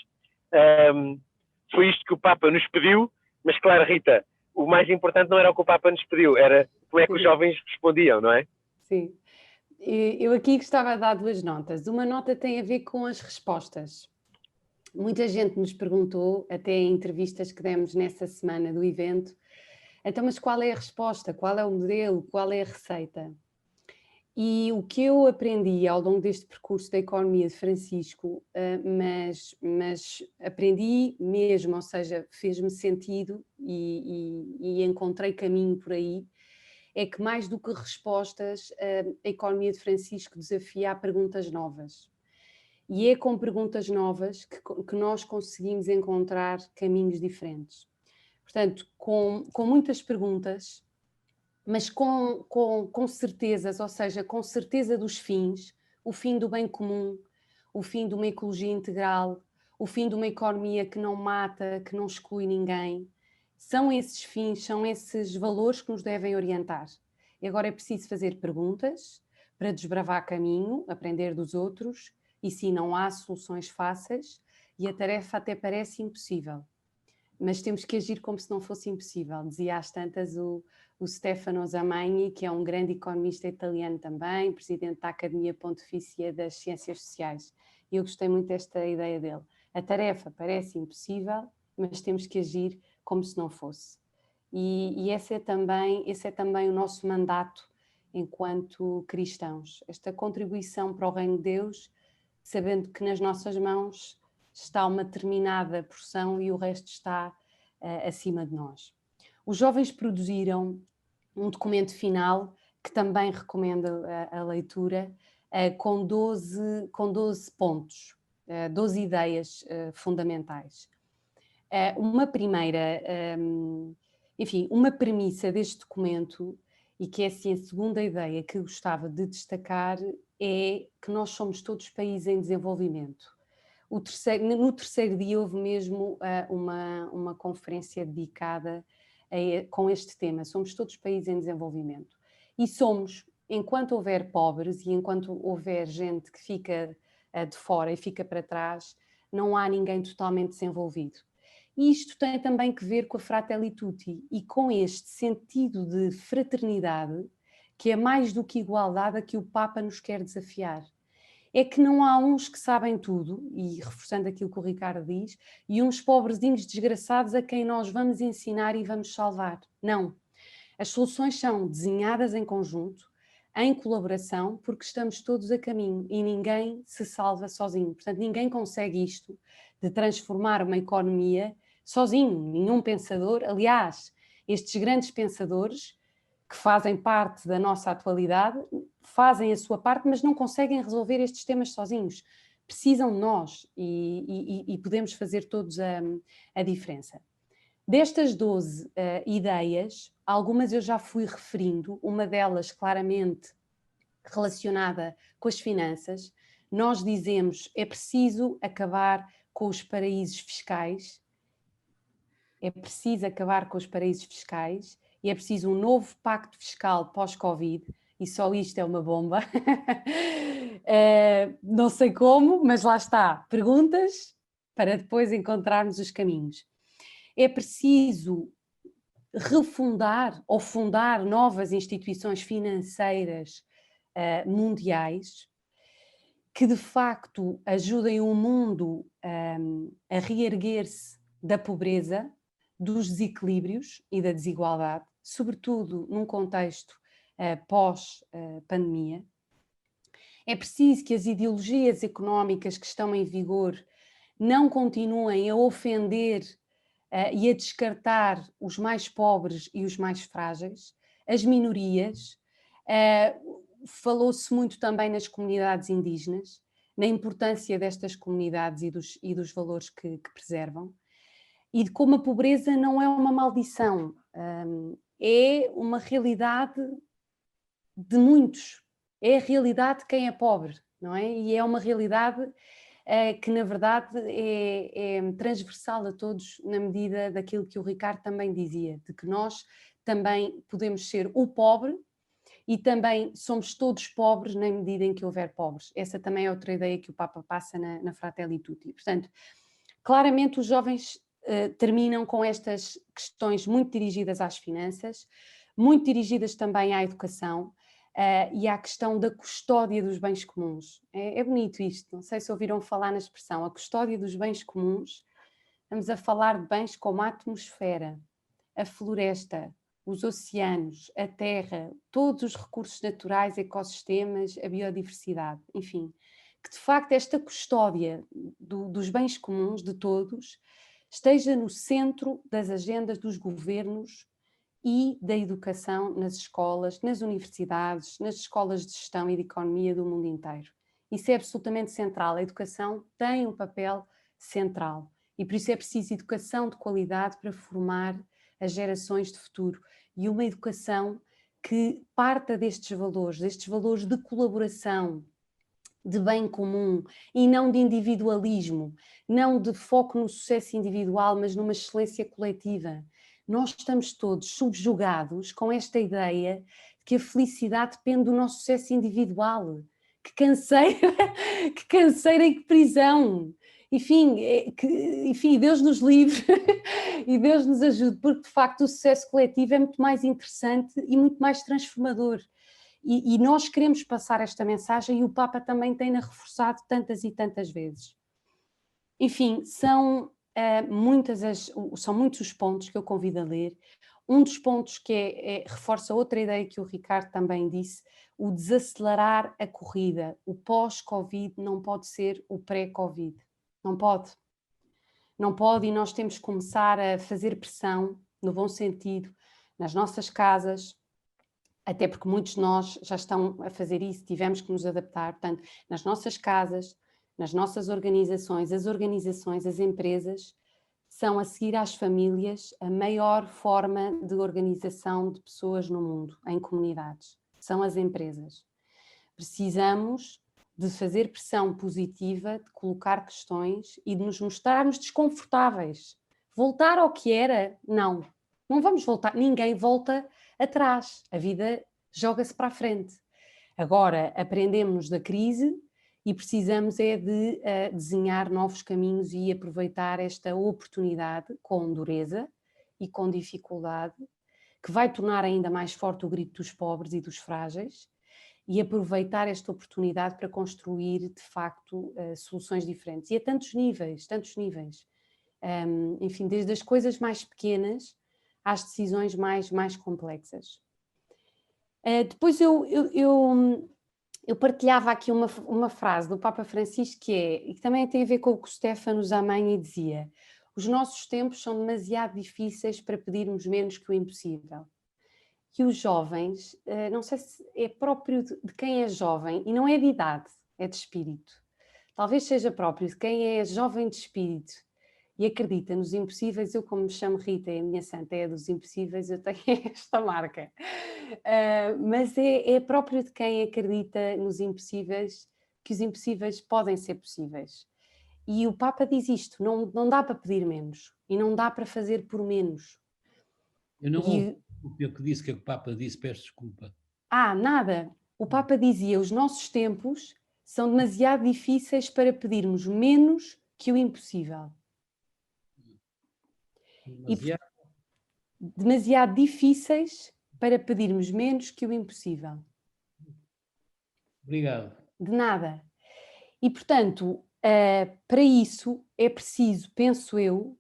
C: Foi isto que o Papa nos pediu, mas claro, Rita, o mais importante não era o que o Papa nos pediu, era como é que os jovens respondiam, não é?
B: Sim. Eu aqui gostava de dar 2 notas. Uma nota tem a ver com as respostas. Muita gente nos perguntou, até em entrevistas que demos nessa semana do evento, então, mas qual é a resposta? Qual é o modelo? Qual é a receita? E o que eu aprendi ao longo deste percurso da economia de Francisco, mas aprendi mesmo, ou seja, fez-me sentido e encontrei caminho por aí, é que mais do que respostas, a economia de Francisco desafia a perguntas novas. E é com perguntas novas que nós conseguimos encontrar caminhos diferentes. Portanto, com muitas perguntas, mas com certezas, ou seja, com certeza dos fins, o fim do bem comum, o fim de uma ecologia integral, o fim de uma economia que não mata, que não exclui ninguém. São esses fins, são esses valores que nos devem orientar. E agora é preciso fazer perguntas para desbravar caminho, aprender dos outros, e sim, não há soluções fáceis, e a tarefa até parece impossível. Mas temos que agir como se não fosse impossível. Dizia às tantas o Stefano Zamagni, que é um grande economista italiano também, presidente da Academia Pontifícia das Ciências Sociais. E eu gostei muito desta ideia dele. A tarefa parece impossível, mas temos que agir como se não fosse. E esse é também o nosso mandato enquanto cristãos. Esta contribuição para o reino de Deus, sabendo que nas nossas mãos está uma determinada porção e o resto está acima de nós. Os jovens produziram um documento final que também recomendo a leitura, com 12 pontos, 12 ideias fundamentais. Uma primeira, enfim, uma premissa deste documento, e que é assim a segunda ideia que gostava de destacar, é que nós somos todos países em desenvolvimento. no terceiro dia houve mesmo uma conferência dedicada com este tema. Somos todos países em desenvolvimento. E somos, enquanto houver pobres e enquanto houver gente que fica de fora e fica para trás, não há ninguém totalmente desenvolvido. E isto tem também que ver com a Fratelli Tutti e com este sentido de fraternidade, que é mais do que igualdade a que o Papa nos quer desafiar. É que não há uns que sabem tudo, e reforçando aquilo que o Ricardo diz, e uns pobrezinhos desgraçados a quem nós vamos ensinar e vamos salvar. Não. As soluções são desenhadas em conjunto, em colaboração, porque estamos todos a caminho e ninguém se salva sozinho. Portanto, ninguém consegue isto de transformar uma economia sozinho, nenhum pensador. Aliás, estes grandes pensadores que fazem parte da nossa atualidade fazem a sua parte, mas não conseguem resolver estes temas sozinhos. Precisam de nós e podemos fazer todos a diferença. Destas 12 ideias, algumas eu já fui referindo, uma delas claramente relacionada com as finanças. Nós dizemos é preciso acabar com os paraísos fiscais, é preciso acabar com os paraísos fiscais e é preciso um novo pacto fiscal pós-Covid, e só isto é uma bomba. Não sei como, mas lá está. Perguntas para depois encontrarmos os caminhos. É preciso refundar ou fundar novas instituições financeiras mundiais que de facto ajudem o mundo a reerguer-se da pobreza, dos desequilíbrios e da desigualdade, sobretudo num contexto pós-pandemia. É preciso que as ideologias económicas que estão em vigor não continuem a ofender e a descartar os mais pobres e os mais frágeis, as minorias. Falou-se muito também nas comunidades indígenas, na importância destas comunidades e dos valores que preservam, e de como a pobreza não é uma maldição, é uma realidade de muitos, é a realidade de quem é pobre, não é? E é uma realidade que na verdade é transversal a todos, na medida daquilo que o Ricardo também dizia, de que nós também podemos ser o pobre e também somos todos pobres na medida em que houver pobres. Essa também é outra ideia que o Papa passa na Fratelli Tutti. Portanto, claramente os jovens terminam com estas questões muito dirigidas às finanças, muito dirigidas também à educação, e à questão da custódia dos bens comuns. É bonito isto, não sei se ouviram falar na expressão, a custódia dos bens comuns. Estamos a falar de bens como a atmosfera, a floresta, os oceanos, a terra, todos os recursos naturais, ecossistemas, a biodiversidade, enfim, que de facto esta custódia dos bens comuns de todos esteja no centro das agendas dos governos e da educação nas escolas, nas universidades, nas escolas de gestão e de economia do mundo inteiro. Isso é absolutamente central. A educação tem um papel central e por isso é preciso educação de qualidade para formar as gerações de futuro e uma educação que parta destes valores de colaboração, de bem comum e não de individualismo, não de foco no sucesso individual, mas numa excelência coletiva. Nós estamos todos subjugados com esta ideia de que a felicidade depende do nosso sucesso individual. Que canseira e que prisão. Enfim, Deus nos livre e Deus nos ajude, porque de facto o sucesso coletivo é muito mais interessante e muito mais transformador. E nós queremos passar esta mensagem e o Papa também tem-na reforçado tantas e tantas vezes. Enfim, são muitos os pontos que eu convido a ler. Um dos pontos que reforça outra ideia que o Ricardo também disse, o desacelerar a corrida. O pós-Covid não pode ser o pré-Covid. Não pode. Não pode, e nós temos que começar a fazer pressão, no bom sentido, nas nossas casas, até porque muitos de nós já estão a fazer isso, tivemos que nos adaptar, portanto, nas nossas casas, nas nossas organizações, as empresas, são a seguir às famílias a maior forma de organização de pessoas no mundo, em comunidades, são as empresas. Precisamos de fazer pressão positiva, de colocar questões e de nos mostrarmos desconfortáveis. Voltar ao que era? Não. Não vamos voltar, ninguém volta atrás. A vida joga-se para a frente. Agora aprendemos da crise e precisamos é de desenhar novos caminhos e aproveitar esta oportunidade com dureza e com dificuldade, que vai tornar ainda mais forte o grito dos pobres e dos frágeis, e aproveitar esta oportunidade para construir, de facto, soluções diferentes. E a tantos níveis, tantos níveis. Enfim, desde as coisas mais pequenas às decisões mais complexas. Depois eu partilhava aqui uma frase do Papa Francisco e que também tem a ver com o que o Stefano Zamagni dizia: os nossos tempos são demasiado difíceis para pedirmos menos que o impossível. Que os jovens, não sei se é próprio de quem é jovem, e não é de idade, é de espírito. Talvez seja próprio de quem é jovem de espírito e acredita nos impossíveis. Eu, como me chamo Rita e a minha santa é dos impossíveis, eu tenho esta marca. Mas é próprio de quem acredita nos impossíveis, que os impossíveis podem ser possíveis. E o Papa diz isto: não dá para pedir menos e não dá para fazer por menos.
D: Eu não ouvi o que disse, que o Papa disse, peço desculpa.
B: Nada. O Papa dizia: os nossos tempos são demasiado difíceis para pedirmos menos que o impossível. Demasiado difíceis para pedirmos menos que o impossível.
D: Obrigado.
B: De nada. E, portanto, para isso é preciso, penso eu,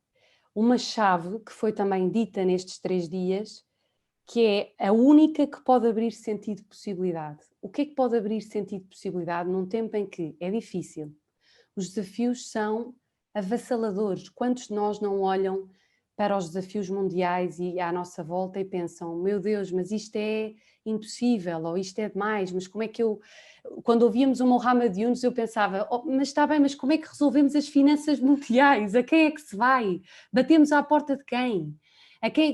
B: uma chave que foi também dita nestes 3 dias, que é a única que pode abrir sentido de possibilidade. O que é que pode abrir sentido de possibilidade num tempo em que é difícil? Os desafios são avassaladores. Quantos de nós não olham para os desafios mundiais e à nossa volta e pensam: meu Deus, mas isto é impossível, ou isto é demais, mas como é que eu... Quando ouvíamos o Mohamed Yunus eu pensava: mas está bem, mas como é que resolvemos as finanças mundiais? A quem é que se vai? Batemos à porta de quem?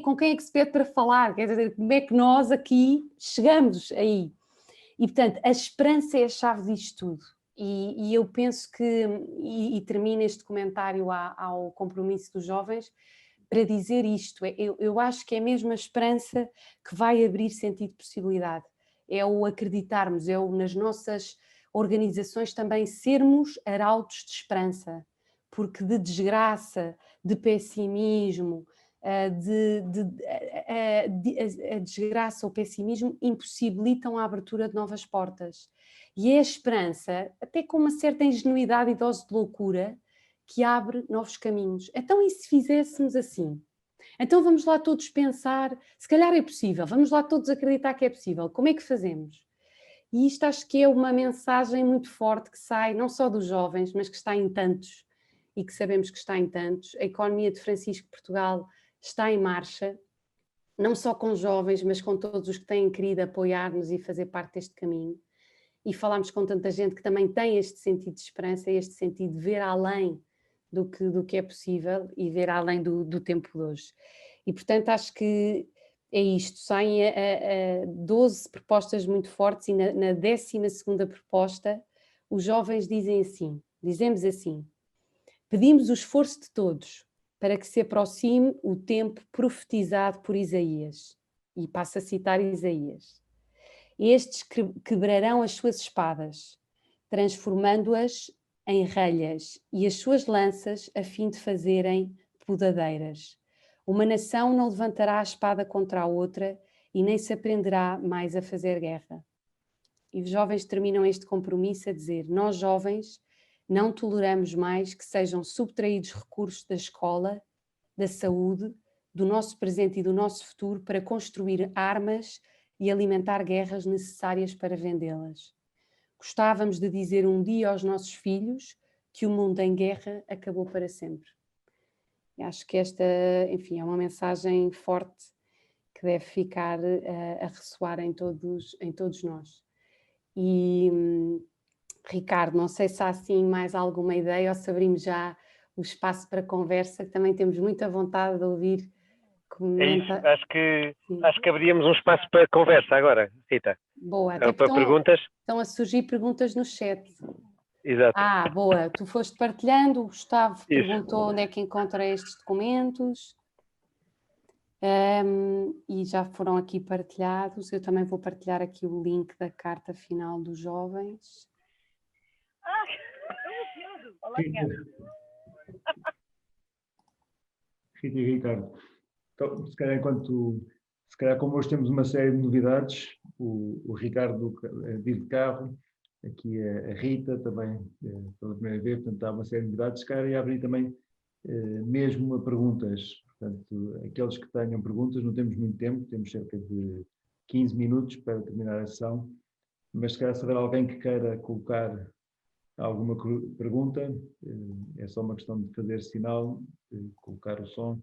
B: Com quem é que se pede para falar? Quer dizer, como é que nós aqui chegamos aí? E, portanto, a esperança é a chave disto tudo. E eu penso que, e termino este comentário ao compromisso dos jovens, para dizer isto: eu acho que é mesmo a esperança que vai abrir sentido de possibilidade. É o acreditarmos, é o nas nossas organizações também sermos arautos de esperança, porque de desgraça, de pessimismo, a desgraça ou o pessimismo impossibilitam a abertura de novas portas. E é a esperança, até com uma certa ingenuidade e dose de loucura, que abre novos caminhos. Então, e se fizéssemos assim? Então vamos lá todos pensar, se calhar é possível, vamos lá todos acreditar que é possível. Como é que fazemos? E isto acho que é uma mensagem muito forte que sai não só dos jovens, mas que está em tantos, e que sabemos que está em tantos. A economia de Francisco Portugal está em marcha, não só com jovens, mas com todos os que têm querido apoiar-nos e fazer parte deste caminho. E falámos com tanta gente que também tem este sentido de esperança, este sentido de ver além do que é possível e ver além do tempo de hoje. E, portanto, acho que é isto. Saem 12 propostas muito fortes e na 12ª proposta os jovens dizemos assim: pedimos o esforço de todos para que se aproxime o tempo profetizado por Isaías. E passo a citar Isaías: estes quebrarão as suas espadas, transformando-as em relhas, e as suas lanças a fim de fazerem podadeiras. Uma nação não levantará a espada contra a outra e nem se aprenderá mais a fazer guerra. E os jovens terminam este compromisso a dizer: nós jovens não toleramos mais que sejam subtraídos recursos da escola, da saúde, do nosso presente e do nosso futuro para construir armas e alimentar guerras necessárias para vendê-las. Gostávamos de dizer um dia aos nossos filhos que o mundo em guerra acabou para sempre. E acho que esta, enfim, é uma mensagem forte que deve ficar a ressoar em todos nós. E, Ricardo, não sei se há assim mais alguma ideia ou se abrimos já o espaço para conversa, que também temos muita vontade de ouvir comenta.
C: É isso, acho que abríamos um espaço para conversa agora, Rita.
B: Boa, até
C: Para perguntas.
B: Estão a surgir perguntas no chat.
C: Exato.
B: Boa, tu foste partilhando, o Gustavo
C: Isso.
B: perguntou onde é que encontra estes documentos. E já foram aqui partilhados. Eu também vou partilhar aqui o link da carta final dos jovens.
E: Rita e Ricardo, então, se calhar como hoje temos uma série de novidades, o Ricardo vive de carro, aqui a Rita também pela primeira vez, portanto há uma série de novidades, se calhar ia abrir também mesmo a perguntas, portanto aqueles que tenham perguntas, não temos muito tempo, temos cerca de 15 minutos para terminar a sessão, mas se calhar se houver alguém que queira colocar alguma pergunta, é só uma questão de fazer sinal, colocar o som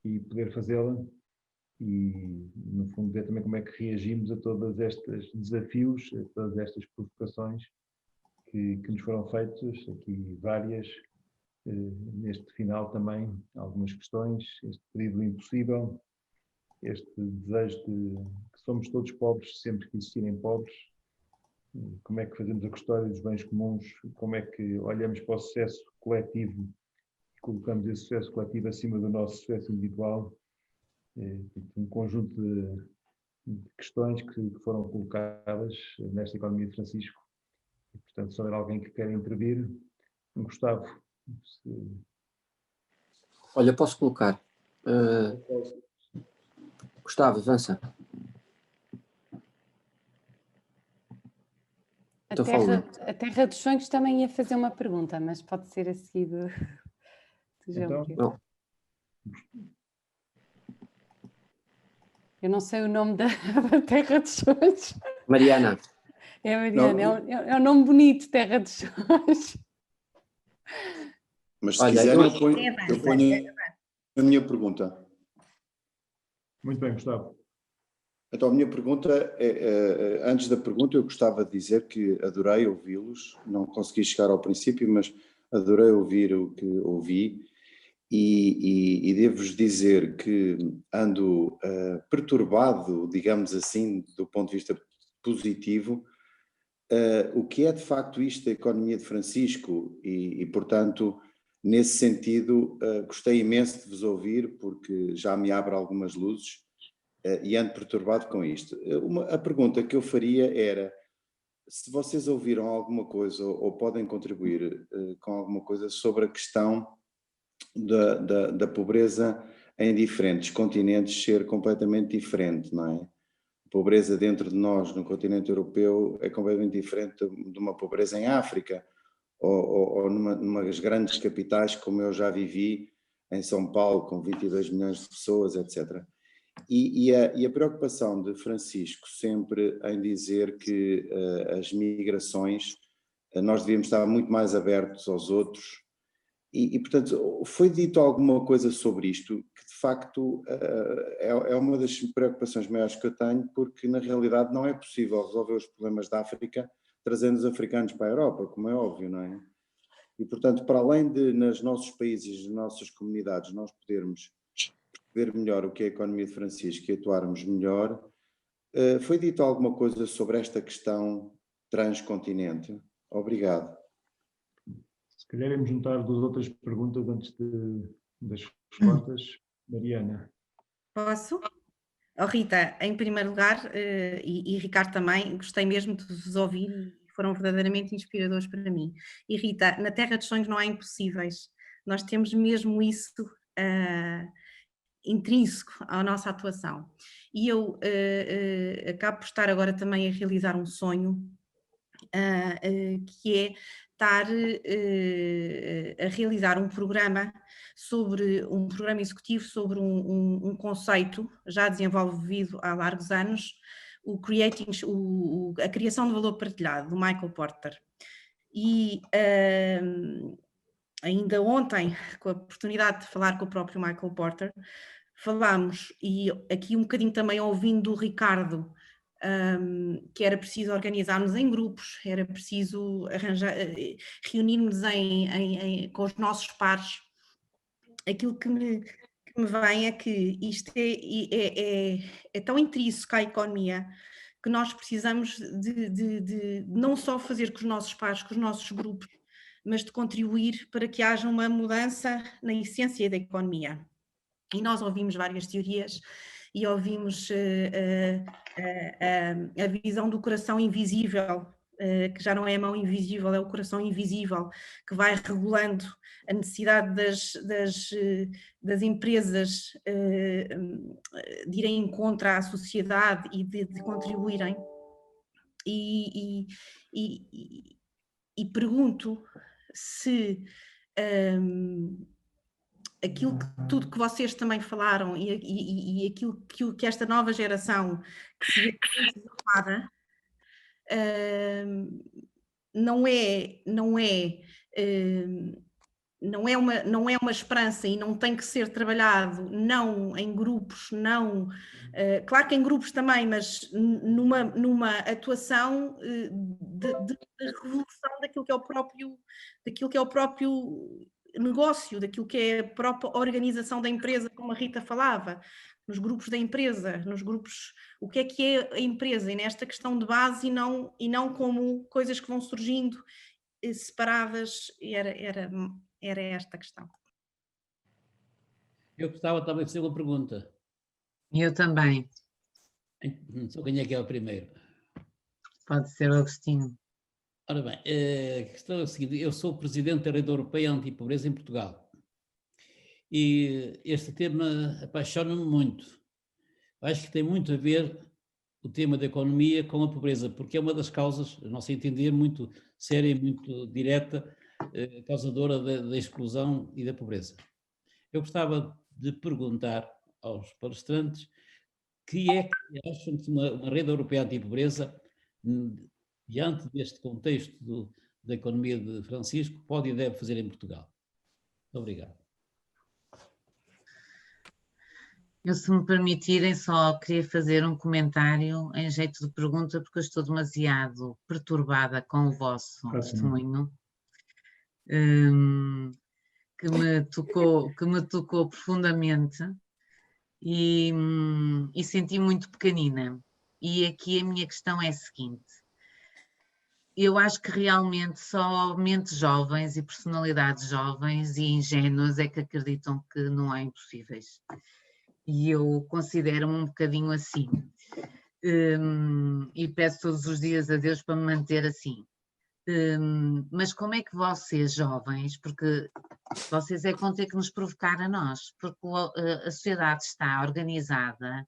E: e poder fazê-la e, no fundo, ver também como é que reagimos a todos estes desafios, a todas estas provocações que nos foram feitas, aqui várias, neste final também, algumas questões, este pedido impossível, este desejo de que somos todos pobres sempre que existirem pobres, como é que fazemos a custódia dos bens comuns, como é que olhamos para o sucesso coletivo e colocamos esse sucesso coletivo acima do nosso sucesso individual, um conjunto de questões que foram colocadas nesta economia de Francisco. E, portanto, se houver alguém que queira intervir, Gustavo.
A: Olha, posso colocar. Gustavo, avança.
B: A Terra dos Sonhos também ia fazer uma pergunta, mas pode ser a seguir do
E: Então,
A: não.
B: Eu não sei o nome da Terra dos Sonhos.
A: Mariana.
B: É Mariana, é um nome bonito, Terra dos Sonhos.
F: Mas se quiserem, eu ponho a minha pergunta.
E: Muito bem, Gustavo.
F: Então, a minha pergunta antes da pergunta, eu gostava de dizer que adorei ouvi-los, não consegui chegar ao princípio, mas adorei ouvir o que ouvi e devo-vos dizer que ando perturbado, digamos assim, do ponto de vista positivo, o que é de facto isto da economia de Francisco e portanto, nesse sentido, gostei imenso de vos ouvir porque já me abre algumas luzes. E ando perturbado com isto. A pergunta que eu faria era se vocês ouviram alguma coisa ou podem contribuir com alguma coisa sobre a questão da pobreza em diferentes continentes ser completamente diferente, não é? A pobreza dentro de nós, no continente europeu, é completamente diferente de uma pobreza em África ou numas grandes capitais, como eu já vivi em São Paulo, com 22 milhões de pessoas, etc. E a preocupação de Francisco sempre em dizer que as migrações, nós devíamos estar muito mais abertos aos outros portanto, foi dito alguma coisa sobre isto, que de facto é uma das preocupações maiores que eu tenho, porque na realidade não é possível resolver os problemas da África trazendo os africanos para a Europa, como é óbvio, não é? E portanto, para além de nos nossos países, nas nossas comunidades, nós podermos ver melhor o que é a economia de Francisco e atuarmos melhor, foi dito alguma coisa sobre esta questão transcontinente? Obrigado.
E: Se calhar iremos juntar duas outras perguntas antes das respostas. Mariana.
G: Posso? Oh, Rita, em primeiro lugar, e Ricardo também, gostei mesmo de vos ouvir e foram verdadeiramente inspiradores para mim. E Rita, na Terra dos Sonhos não há impossíveis. Nós temos mesmo isso intrínseco à nossa atuação. E eu acabo por estar agora também a realizar um sonho, que é estar a realizar um programa executivo sobre um conceito já desenvolvido há largos anos, a criação de valor partilhado, do Michael Porter. E ainda ontem, com a oportunidade de falar com o próprio Michael Porter, falámos, e aqui um bocadinho também ouvindo do Ricardo, que era preciso organizar-nos em grupos, era preciso reunir-nos com os nossos pares. Aquilo que que me vem é que isto é tão intrínseco à economia que nós precisamos de não só fazer com os nossos pares, com os nossos grupos, mas de contribuir para que haja uma mudança na essência da economia. E nós ouvimos várias teorias e ouvimos a visão do coração invisível, que já não é a mão invisível, é o coração invisível, que vai regulando a necessidade das empresas de irem contra a sociedade e de contribuírem. E pergunto se aquilo tudo que vocês também falaram e aquilo que esta nova geração que se vê desafiada, não é uma esperança e não tem que ser trabalhado não em grupos, não, claro que em grupos também, mas numa atuação de revolução daquilo que é o próprio negócio, daquilo que é a própria organização da empresa, como a Rita falava, nos grupos da empresa, nos grupos, o que é a empresa, e nesta questão de base e não como coisas que vão surgindo separadas, era esta a questão.
D: Eu gostava também de fazer uma pergunta.
H: Eu também.
D: Não sei quem é que é o primeiro.
H: Pode ser o Agostinho.
D: Ora bem, a questão é a seguinte: eu sou presidente da Rede Europeia Antipobreza em Portugal. E este tema apaixona-me muito. Acho que tem muito a ver o tema da economia com a pobreza, porque é uma das causas, a nosso entender, muito séria e muito direta, causadora da exclusão e da pobreza. Eu gostava de perguntar aos palestrantes que é que acham que uma rede europeia antipobreza, diante deste contexto da economia de Francisco, pode e deve fazer em Portugal. Muito obrigado.
H: Eu, se me permitirem, só queria fazer um comentário em jeito de pergunta, porque eu estou demasiado perturbada com o vosso testemunho, que me tocou profundamente e senti muito pequenina. E aqui a minha questão é a seguinte: eu acho que realmente só mentes jovens e personalidades jovens e ingênuas é que acreditam que não há impossíveis. E eu considero-me um bocadinho assim. E peço todos os dias a Deus para me manter assim. Mas como é que vocês, jovens, porque vocês é que vão ter que nos provocar a nós, porque a sociedade está organizada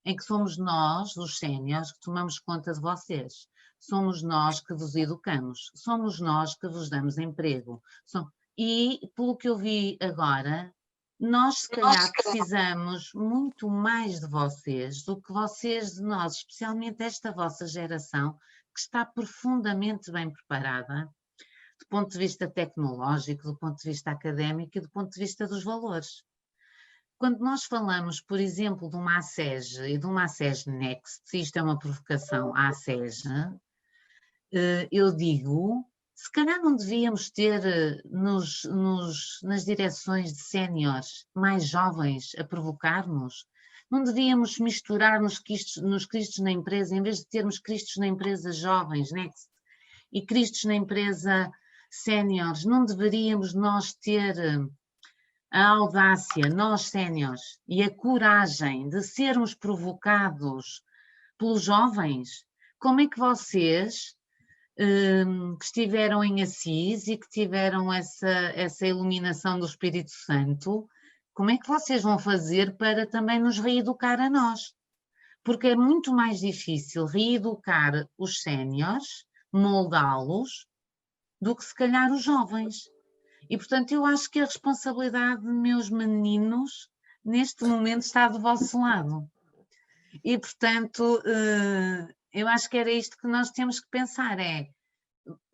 H: em que somos nós, os séniores, que tomamos conta de vocês. Somos nós que vos educamos, somos nós que vos damos emprego. E, pelo que eu vi agora, nós se calhar precisamos muito mais de vocês do que vocês de nós, especialmente esta vossa geração, que está profundamente bem preparada, do ponto de vista tecnológico, do ponto de vista académico e do ponto de vista dos valores. Quando nós falamos, por exemplo, de uma ACEG e de uma ACEG Next, se isto é uma provocação à ACEG, eu digo, se calhar não devíamos ter nas direções de séniores mais jovens a provocar-nos, não devíamos misturar nos cristos na empresa, em vez de termos cristos na empresa jovens, Next, e cristos na empresa séniores, não deveríamos nós ter a audácia, nós séniores, e a coragem de sermos provocados pelos jovens? Como é que vocês, que estiveram em Assis e que tiveram essa iluminação do Espírito Santo, como é que vocês vão fazer para também nos reeducar a nós? Porque é muito mais difícil reeducar os séniores, moldá-los, do que se calhar os jovens. E, portanto, eu acho que a responsabilidade de meus meninos, neste momento, está do vosso lado. E, portanto, eu acho que era isto que nós temos que pensar,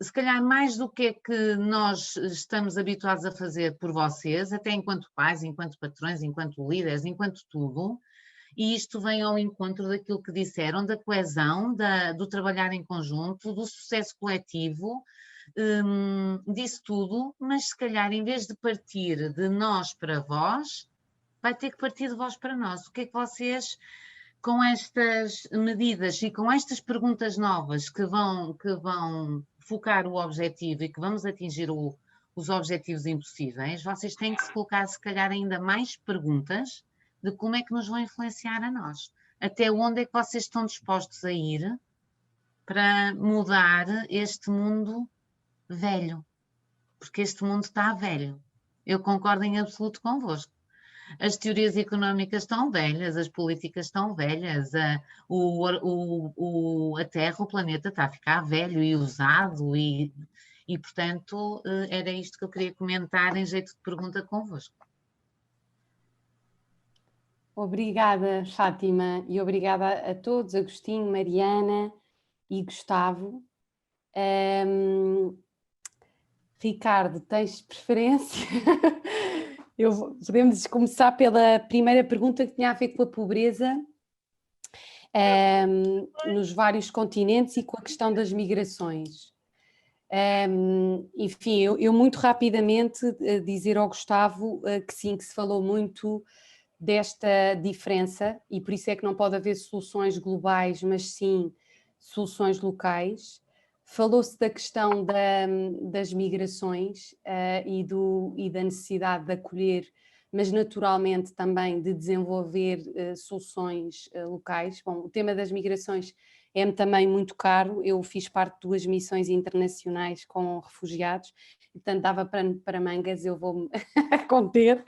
H: se calhar mais do que é que nós estamos habituados a fazer por vocês, até enquanto pais, enquanto patrões, enquanto líderes, enquanto tudo, e isto vem ao encontro daquilo que disseram, da coesão, do trabalhar em conjunto, do sucesso coletivo, disso tudo, mas se calhar em vez de partir de nós para vós, vai ter que partir de vós para nós. O que é que vocês, com estas medidas e com estas perguntas novas que vão focar o objetivo e que vamos atingir os objetivos impossíveis, vocês têm que se colocar, se calhar, ainda mais perguntas de como é que nos vão influenciar a nós. Até onde é que vocês estão dispostos a ir para mudar este mundo velho? Porque este mundo está velho. Eu concordo em absoluto convosco. As teorias económicas estão velhas, as políticas estão velhas, a Terra, o planeta está a ficar velho e usado e portanto, era isto que eu queria comentar em jeito de pergunta convosco.
B: Obrigada, Fátima, e obrigada a todos, Agostinho, Mariana e Gustavo. Ricardo, tens preferência? Podemos começar pela primeira pergunta, que tinha a ver com a pobreza nos vários continentes e com a questão das migrações. Enfim, eu muito rapidamente dizer ao Gustavo que sim, que se falou muito desta diferença, e por isso é que não pode haver soluções globais, mas sim soluções locais. Falou-se da questão das migrações e da necessidade de acolher, mas naturalmente também de desenvolver soluções locais. Bom, o tema das migrações é-me também muito caro. Eu fiz parte de 2 missões internacionais com refugiados, portanto dava para mangas, eu vou-me conter.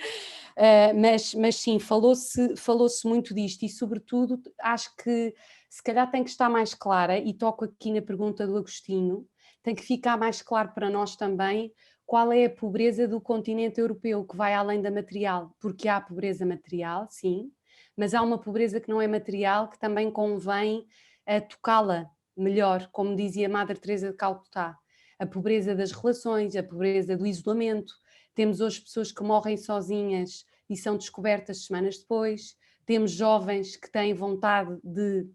B: Mas sim, falou-se muito disto e, sobretudo, acho que se calhar tem que estar mais clara, e toco aqui na pergunta do Agostinho, tem que ficar mais claro para nós também qual é a pobreza do continente europeu, que vai além da material, porque há pobreza material, sim, mas há uma pobreza que não é material, que também convém tocá-la melhor, como dizia Madre Teresa de Calcutá, a pobreza das relações, a pobreza do isolamento. Temos hoje pessoas que morrem sozinhas e são descobertas semanas depois. Temos jovens que têm vontade de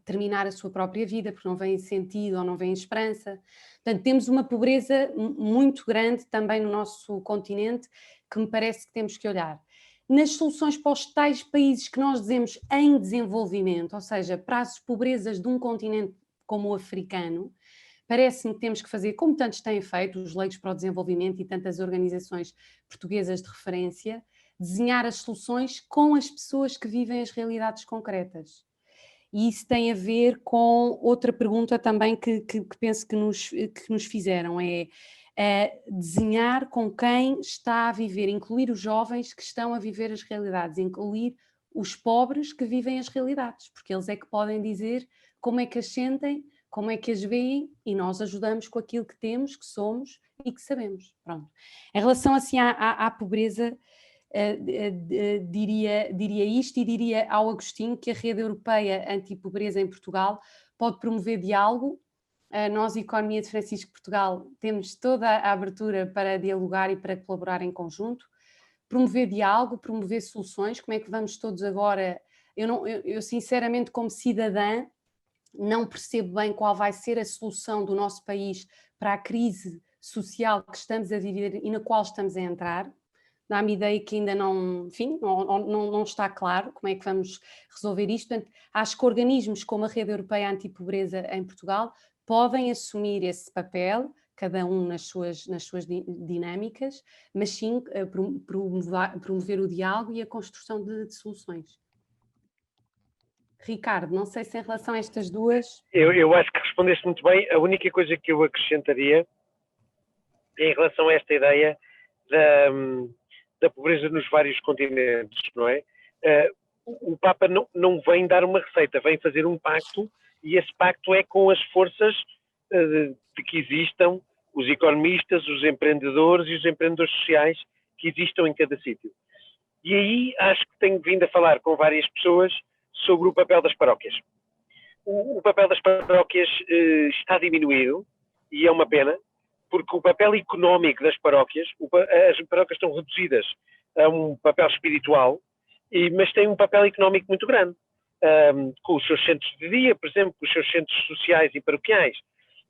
B: terminar a sua própria vida porque não veem sentido ou não veem esperança. Portanto, temos uma pobreza muito grande também no nosso continente, que me parece que temos que olhar. Nas soluções para os tais países que nós dizemos em desenvolvimento, ou seja, para as pobrezas de um continente como o africano, parece-me que temos que fazer, como tantos têm feito, os leigos para o desenvolvimento e tantas organizações portuguesas de referência, desenhar as soluções com as pessoas que vivem as realidades concretas. E isso tem a ver com outra pergunta também que penso que nos fizeram, é desenhar com quem está a viver, incluir os jovens que estão a viver as realidades, incluir os pobres que vivem as realidades, porque eles é que podem dizer como é que as sentem, como é que as veem, e nós ajudamos com aquilo que temos, que somos e que sabemos. Pronto. Em relação assim à pobreza, diria isto, e diria ao Agostinho que a Rede Europeia Antipobreza em Portugal pode promover diálogo. Nós, Economia de Francisco Portugal, temos toda a abertura para dialogar e para colaborar em conjunto, promover diálogo, promover soluções. Como é que vamos todos agora? Eu sinceramente, como cidadã, não percebo bem qual vai ser a solução do nosso país para a crise social que estamos a viver e na qual estamos a entrar. Dá-me ideia que ainda não está claro como é que vamos resolver isto. Portanto, acho que organismos como a Rede Europeia Antipobreza em Portugal podem assumir esse papel, cada um nas suas dinâmicas, mas sim promover o diálogo e a construção de soluções. Ricardo, não sei se em relação a estas duas...
C: Eu acho que respondeste muito bem. A única coisa que eu acrescentaria é em relação a esta ideia da pobreza nos vários continentes, não é? O Papa não vem dar uma receita, vem fazer um pacto, e esse pacto é com as forças de que existam os economistas, os empreendedores e os empreendedores sociais que existam em cada sítio. E aí acho que tenho vindo a falar com várias pessoas sobre o papel das paróquias. O papel das paróquias está diminuído, e é uma pena, porque o papel económico das paróquias, as paróquias estão reduzidas a um papel espiritual, mas têm um papel económico muito grande, com os seus centros de dia, por exemplo, com os seus centros sociais e paroquiais,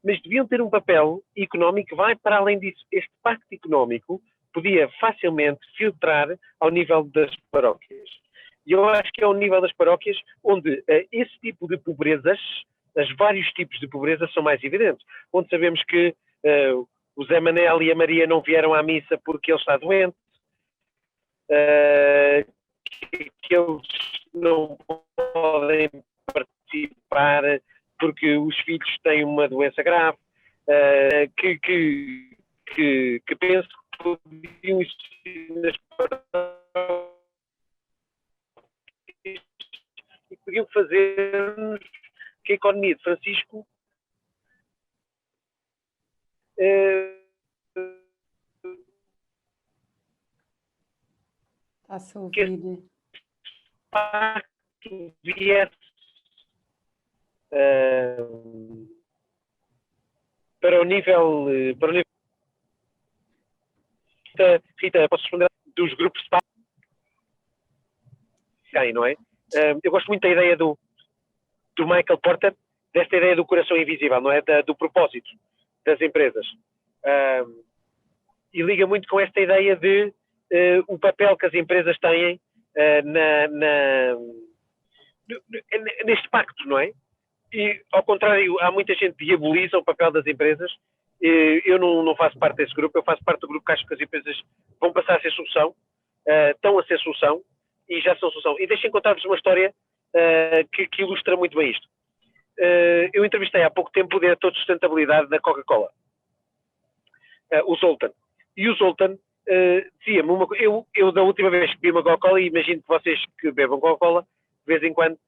C: mas deviam ter um papel económico que vai para além disso. Este pacto económico podia facilmente filtrar ao nível das paróquias. E eu acho que é ao nível das paróquias onde esse tipo de pobrezas, os vários tipos de pobreza são mais evidentes. Onde sabemos que o Zé Manel e a Maria não vieram à missa porque ele está doente, que eles não podem participar porque os filhos têm uma doença grave, que penso que podiam existir nas paróquias e podiam fazer-nos que a economia de Francisco
B: Está-se a ouvir.
C: impacto viesse para o nível. Rita, posso responder dos grupos de paz? Não é? Eu gosto muito da ideia do Michael Porter, desta ideia do coração invisível, não é? Do propósito das empresas. E liga muito com esta ideia de o papel que as empresas têm neste pacto, não é? E, ao contrário, há muita gente que diaboliza o papel das empresas. Eu não faço parte desse grupo, eu faço parte do grupo que acho que as empresas vão passar a ser solução, estão a ser solução e já são solução. E deixem contar-vos uma história que ilustra muito bem isto. Eu entrevistei há pouco tempo o diretor de sustentabilidade da Coca-Cola, o Zoltan. E o Zoltan dizia-me uma coisa. Eu da última vez que bebi uma Coca-Cola, e imagino que vocês que bebam Coca-Cola, de vez em quando,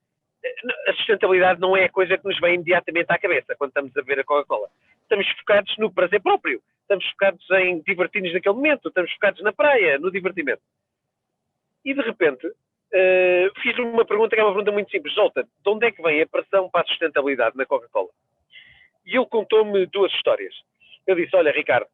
C: a sustentabilidade não é a coisa que nos vem imediatamente à cabeça quando estamos a beber a Coca-Cola. Estamos focados no prazer próprio, estamos focados em divertir-nos naquele momento, estamos focados na praia, no divertimento. E de repente, fiz uma pergunta que é uma pergunta muito simples. Zoltan, de onde é que vem a pressão para a sustentabilidade na Coca-Cola? E ele contou-me duas histórias. Eu disse, olha Ricardo,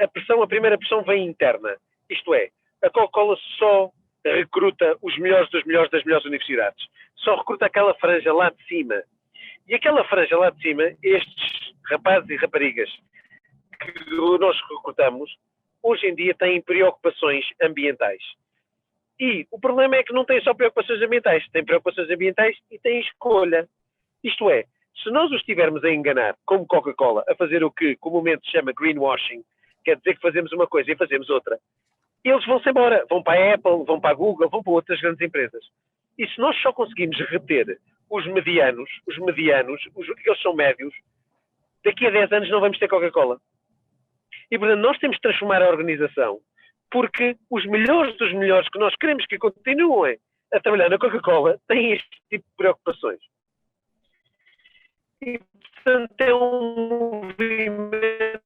C: a primeira pressão vem interna. Isto é, a Coca-Cola só recruta os melhores dos melhores das melhores universidades. Só recruta aquela franja lá de cima. E aquela franja lá de cima, estes rapazes e raparigas que nós recrutamos, hoje em dia têm preocupações ambientais. E o problema é que não têm só preocupações ambientais, têm preocupações ambientais e têm escolha. Isto é, se nós os estivermos a enganar, como Coca-Cola, a fazer o que comumente se chama greenwashing, quer dizer que fazemos uma coisa e fazemos outra, eles vão-se embora, vão para a Apple, vão para a Google, vão para outras grandes empresas. E se nós só conseguimos reter os medianos, que eles são médios, daqui a 10 anos não vamos ter Coca-Cola. E, portanto, nós temos de transformar a organização, porque os melhores dos melhores que nós queremos que continuem a trabalhar na Coca-Cola têm este tipo de preocupações. E, portanto, é um movimento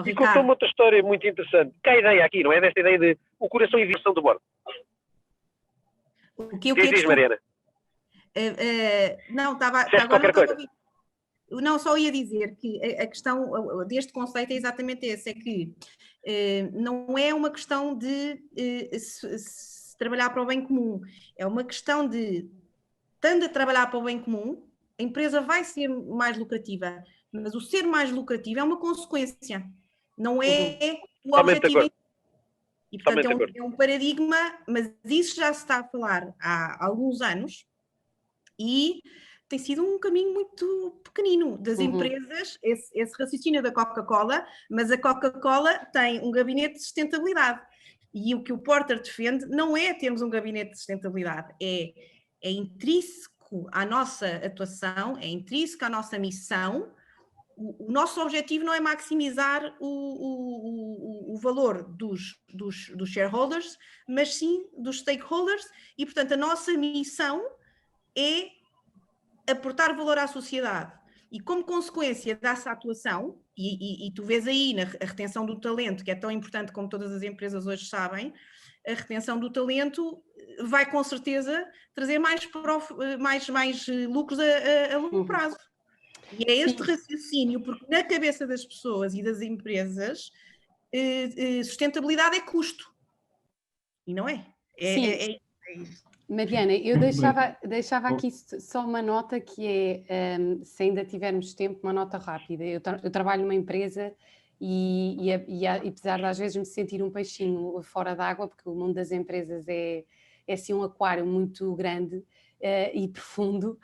C: e contou-me outra história muito interessante. Que a ideia aqui, não é? Desta ideia de o coração e visão do bordo.
G: O que eu
C: diz, Mariana?
G: Não, estava agora não estava. Não, só ia dizer que a questão deste conceito é exatamente esse, é que não é uma questão de se trabalhar para o bem comum, é uma questão de, estando a trabalhar para o bem comum, a empresa vai ser mais lucrativa, mas o ser mais lucrativo é uma consequência, não é o objetivo. E, portanto, é um paradigma, mas isso já se está a falar há alguns anos e tem sido um caminho muito pequenino das empresas, esse raciocínio da Coca-Cola, mas a Coca-Cola tem um gabinete de sustentabilidade. E o que o Porter defende não é termos um gabinete de sustentabilidade, é intrínseco à nossa atuação, é intrínseco à nossa missão. O nosso objetivo não é maximizar o valor dos shareholders, mas sim dos stakeholders, e, portanto, a nossa missão é aportar valor à sociedade. E como consequência dessa atuação, e tu vês aí a retenção do talento, que é tão importante como todas as empresas hoje sabem, a retenção do talento vai com certeza trazer mais lucros a longo prazo. E é este raciocínio, porque na cabeça das pessoas e das empresas, sustentabilidade é custo. E não é. É isso.
B: Mariana, eu deixava aqui só uma nota que é, se ainda tivermos tempo, uma nota rápida. Eu trabalho numa empresa e apesar de às vezes me sentir um peixinho fora d'água, porque o mundo das empresas é assim um aquário muito grande e profundo,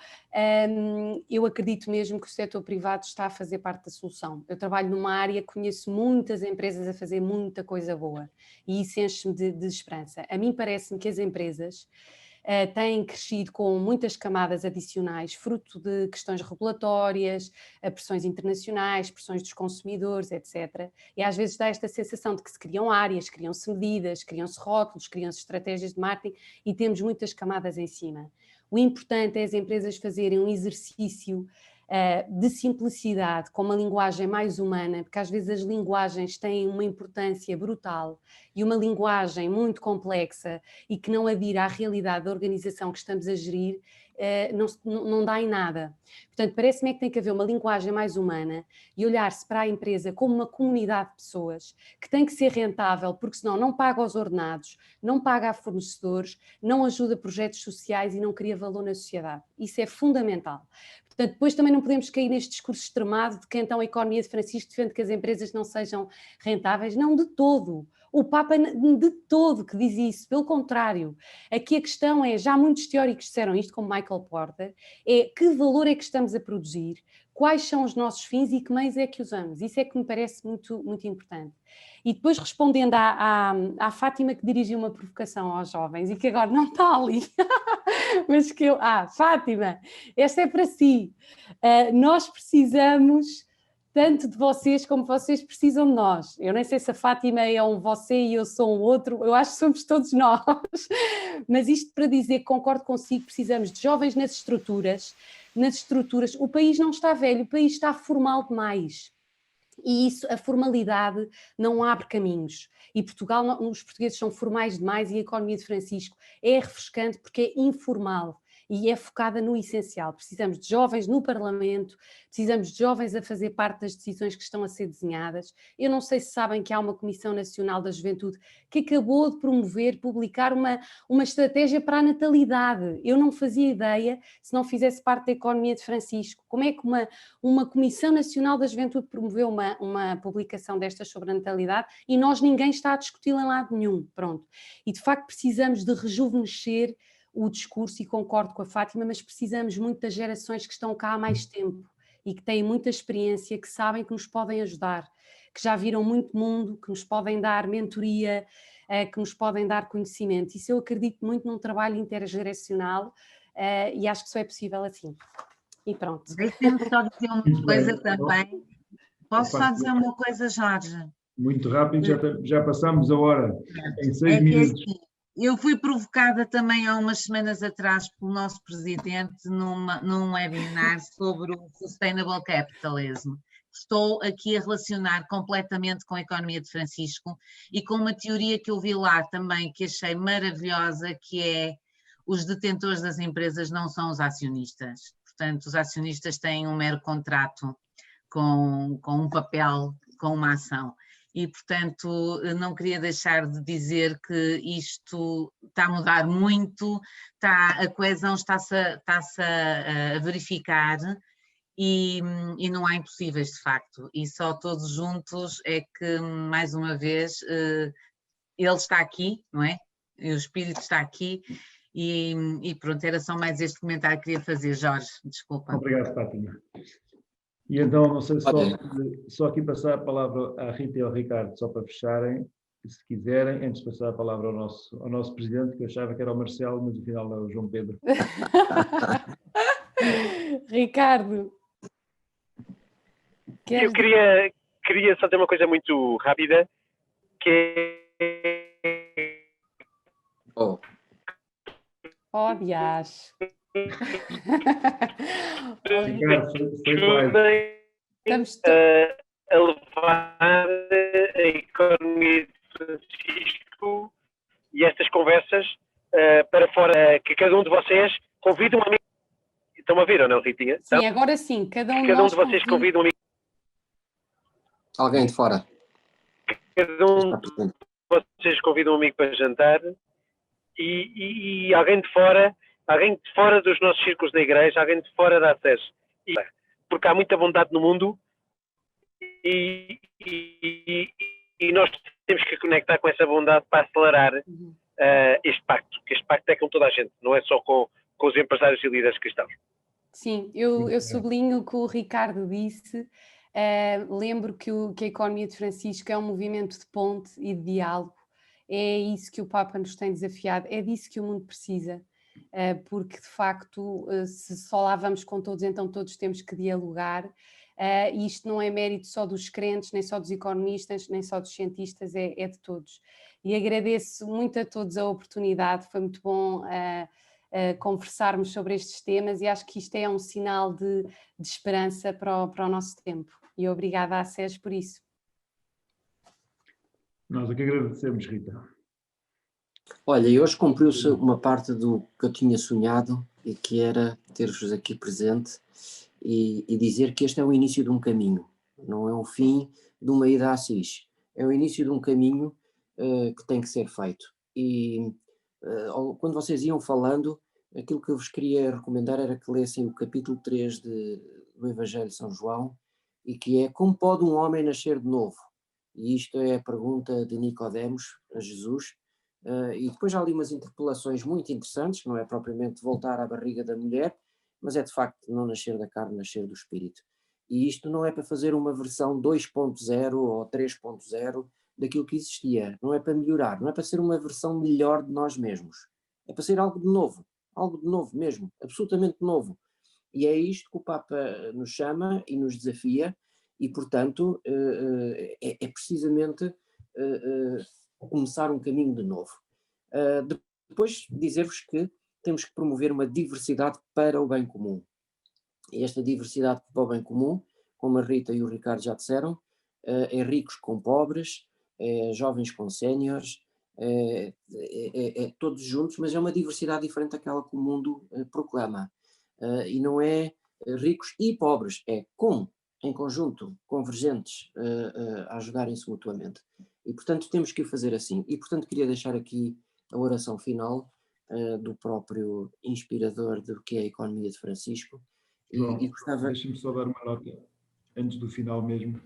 B: eu acredito mesmo que o setor privado está a fazer parte da solução. Eu trabalho numa área, conheço muitas empresas a fazer muita coisa boa e isso enche-me de esperança. A mim parece-me que as empresas têm crescido com muitas camadas adicionais, fruto de questões regulatórias, pressões internacionais, pressões dos consumidores, etc. E às vezes dá esta sensação de que se criam áreas, criam-se medidas, criam-se rótulos, criam-se estratégias de marketing e temos muitas camadas em cima. O importante é as empresas fazerem um exercício de simplicidade, com uma linguagem mais humana, porque às vezes as linguagens têm uma importância brutal e uma linguagem muito complexa e que não adira à realidade da organização que estamos a gerir, não dá em nada. Portanto, parece-me que tem que haver uma linguagem mais humana e olhar-se para a empresa como uma comunidade de pessoas que tem que ser rentável, porque senão não paga aos ordenados, não paga a fornecedores, não ajuda projetos sociais e não cria valor na sociedade. Isso é fundamental. Portanto, depois também não podemos cair neste discurso extremado de que então a economia de Francisco defende que as empresas não sejam rentáveis. Não, de todo. O Papa de todo que diz isso, pelo contrário. Aqui a questão é, já muitos teóricos disseram isto, como Michael Porter, é que valor é que estamos a produzir, quais são os nossos fins e que meios é que usamos. Isso é que me parece muito, muito importante. E depois respondendo à Fátima, que dirigiu uma provocação aos jovens e que agora não está ali, mas que Fátima, esta é para si. Nós precisamos tanto de vocês como vocês precisam de nós. Eu nem sei se a Fátima é um você e eu sou um outro, eu acho que somos todos nós. Mas isto para dizer que concordo consigo, precisamos de jovens nas estruturas. O país não está velho, o país está formal demais. E isso, a formalidade não abre caminhos. E Portugal, os portugueses são formais demais e a economia de Francisco é refrescante porque é informal e é focada no essencial. Precisamos de jovens no Parlamento, precisamos de jovens a fazer parte das decisões que estão a ser desenhadas. Eu não sei se sabem que há uma Comissão Nacional da Juventude que acabou de publicar uma estratégia para a natalidade. Eu não fazia ideia se não fizesse parte da economia de Francisco. Como é que uma Comissão Nacional da Juventude promoveu uma publicação destas sobre a natalidade e ninguém está a discuti-la em lado nenhum, pronto. E de facto precisamos de rejuvenescer o discurso e concordo com a Fátima, mas precisamos muito das gerações que estão cá há mais tempo e que têm muita experiência, que sabem que nos podem ajudar, que já viram muito mundo, que nos podem dar mentoria, que nos podem dar conhecimento. Isso eu acredito muito num trabalho intergeracional e acho que só é possível assim. E pronto.
H: Deixem-me só dizer uma coisa também. Posso só dizer uma coisa, Jorge?
E: Muito rápido, já passamos a hora, em 6 minutos.
H: Assim, eu fui provocada também há umas semanas atrás pelo nosso presidente num webinar sobre o Sustainable Capitalism. Estou aqui a relacionar completamente com a economia de Francisco e com uma teoria que eu vi lá também que achei maravilhosa, que é os detentores das empresas não são os acionistas. Portanto, os acionistas têm um mero contrato com um papel, com uma ação. E, portanto, não queria deixar de dizer que isto está a mudar muito, a coesão está-se a verificar e não há impossíveis, de facto. E só todos juntos é que, mais uma vez, ele está aqui, não é? E o espírito está aqui. E pronto, era só mais este comentário que queria fazer, Jorge, desculpa.
E: Obrigado, Fátima. E então, não sei, só aqui passar a palavra à Rita e ao Ricardo, só para fecharem, se quiserem, antes de passar a palavra ao nosso presidente, que eu achava que era o Marcelo, mas no final é o João Pedro.
B: Ricardo.
C: Eu queria só dizer uma coisa muito rápida, que é...
B: Dias.
C: Estamos a levar a economia de Francisco e estas conversas para fora, que cada um de vocês convide um amigo. Estão a ouvir ou não, Ritinha?
B: Sim, agora sim, cada um
C: de vocês convida um amigo.
A: Alguém de fora.
C: Cada um de vocês convida um amigo para jantar e alguém de fora dos nossos círculos da igreja, alguém de fora da ACES. Porque há muita bondade no mundo e nós temos que conectar com essa bondade para acelerar este pacto, que este pacto é com toda a gente, não é só com os empresários e líderes cristãos.
B: Sim, eu sublinho o que o Ricardo disse. Lembro que a Economia de Francisco é um movimento de ponte e de diálogo. É isso que o Papa nos tem desafiado, é disso que o mundo precisa, porque de facto, se só lá vamos com todos, então todos temos que dialogar. E isto não é mérito só dos crentes, nem só dos economistas, nem só dos cientistas, é de todos. E agradeço muito a todos a oportunidade, foi muito bom conversarmos sobre estes temas e acho que isto é um sinal de esperança para o nosso tempo. E obrigada à SES por isso.
E: Nós aqui agradecemos, Rita.
A: Olha, e hoje cumpriu-se uma parte do que eu tinha sonhado e que era ter-vos aqui presente e dizer que este é o início de um caminho, não é o fim de uma ida a Assis, é o início de um caminho que tem que ser feito. E quando vocês iam falando, aquilo que eu vos queria recomendar era que lessem o capítulo 3 do Evangelho de São João, e que é como pode um homem nascer de novo? E isto é a pergunta de Nicodemos a Jesus, e depois há ali umas interpelações muito interessantes, que não é propriamente voltar à barriga da mulher, mas é de facto não nascer da carne, nascer do espírito. E isto não é para fazer uma versão 2.0 ou 3.0 daquilo que existia, não é para melhorar, não é para ser uma versão melhor de nós mesmos, é para ser algo de novo mesmo, absolutamente novo. E é isto que o Papa nos chama e nos desafia, e portanto é precisamente começar um caminho de novo. Depois dizer-vos que temos que promover uma diversidade para o bem comum. E esta diversidade para o bem comum, como a Rita e o Ricardo já disseram, é ricos com pobres, é jovens com séniores, é todos juntos, mas é uma diversidade diferente daquela que o mundo proclama. E não é ricos e pobres, é em conjunto, convergentes, a ajudarem-se mutuamente. E portanto temos que o fazer assim. E portanto queria deixar aqui a oração final do próprio inspirador do que é a Economia de Francisco.
E: João, deixa-me só dar uma nota, antes do final mesmo,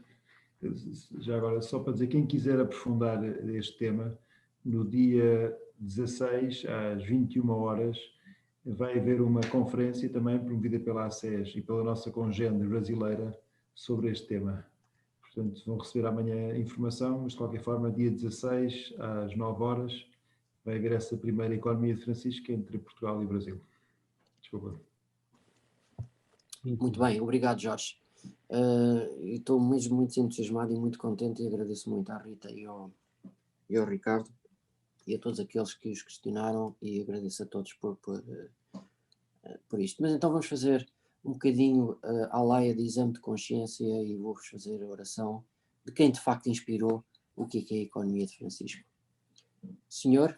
E: já agora, só para dizer, quem quiser aprofundar este tema, no dia 16, às 21 horas, vai haver uma conferência também promovida pela ACES e pela nossa congênere brasileira sobre este tema. Portanto, vão receber amanhã informação, mas de qualquer forma, dia 16, às 9 horas, vai haver essa primeira Economia de Francisco entre Portugal e Brasil. Desculpa.
A: Muito bem, obrigado, Jorge. Estou mesmo muito entusiasmado e muito contente, e agradeço muito à Rita e ao Ricardo e a todos aqueles que os questionaram, e agradeço a todos por isto. Mas então vamos fazer um bocadinho à laia de exame de consciência, e vou-vos fazer a oração de quem de facto inspirou o que é a Economia de Francisco. Senhor,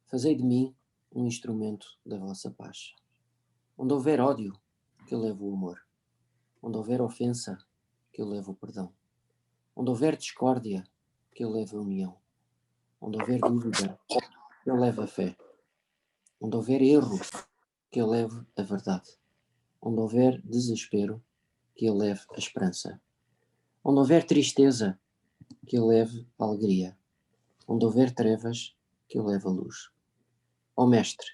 A: fazei de mim um instrumento da vossa paz. Onde houver ódio, que eu levo o amor. Onde houver ofensa, que eu levo o perdão. Onde houver discórdia, que eu levo a união. Onde houver dúvida, que eu levo a fé. Onde houver erro, que eu levo a verdade. Onde houver desespero, que eu leve a esperança. Onde houver tristeza, que eu leve a alegria. Onde houver trevas, que eu leve a luz. Ó Mestre,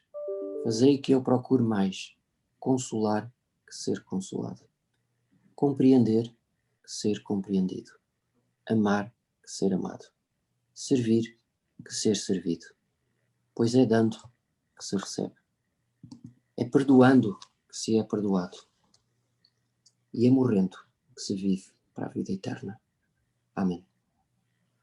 A: fazei que eu procure mais consolar que ser consolado. Compreender que ser compreendido. Amar que ser amado. Servir que ser servido. Pois é dando que se recebe. É perdoando que se é perdoado. E é morrendo que se vive para a vida eterna. Amém.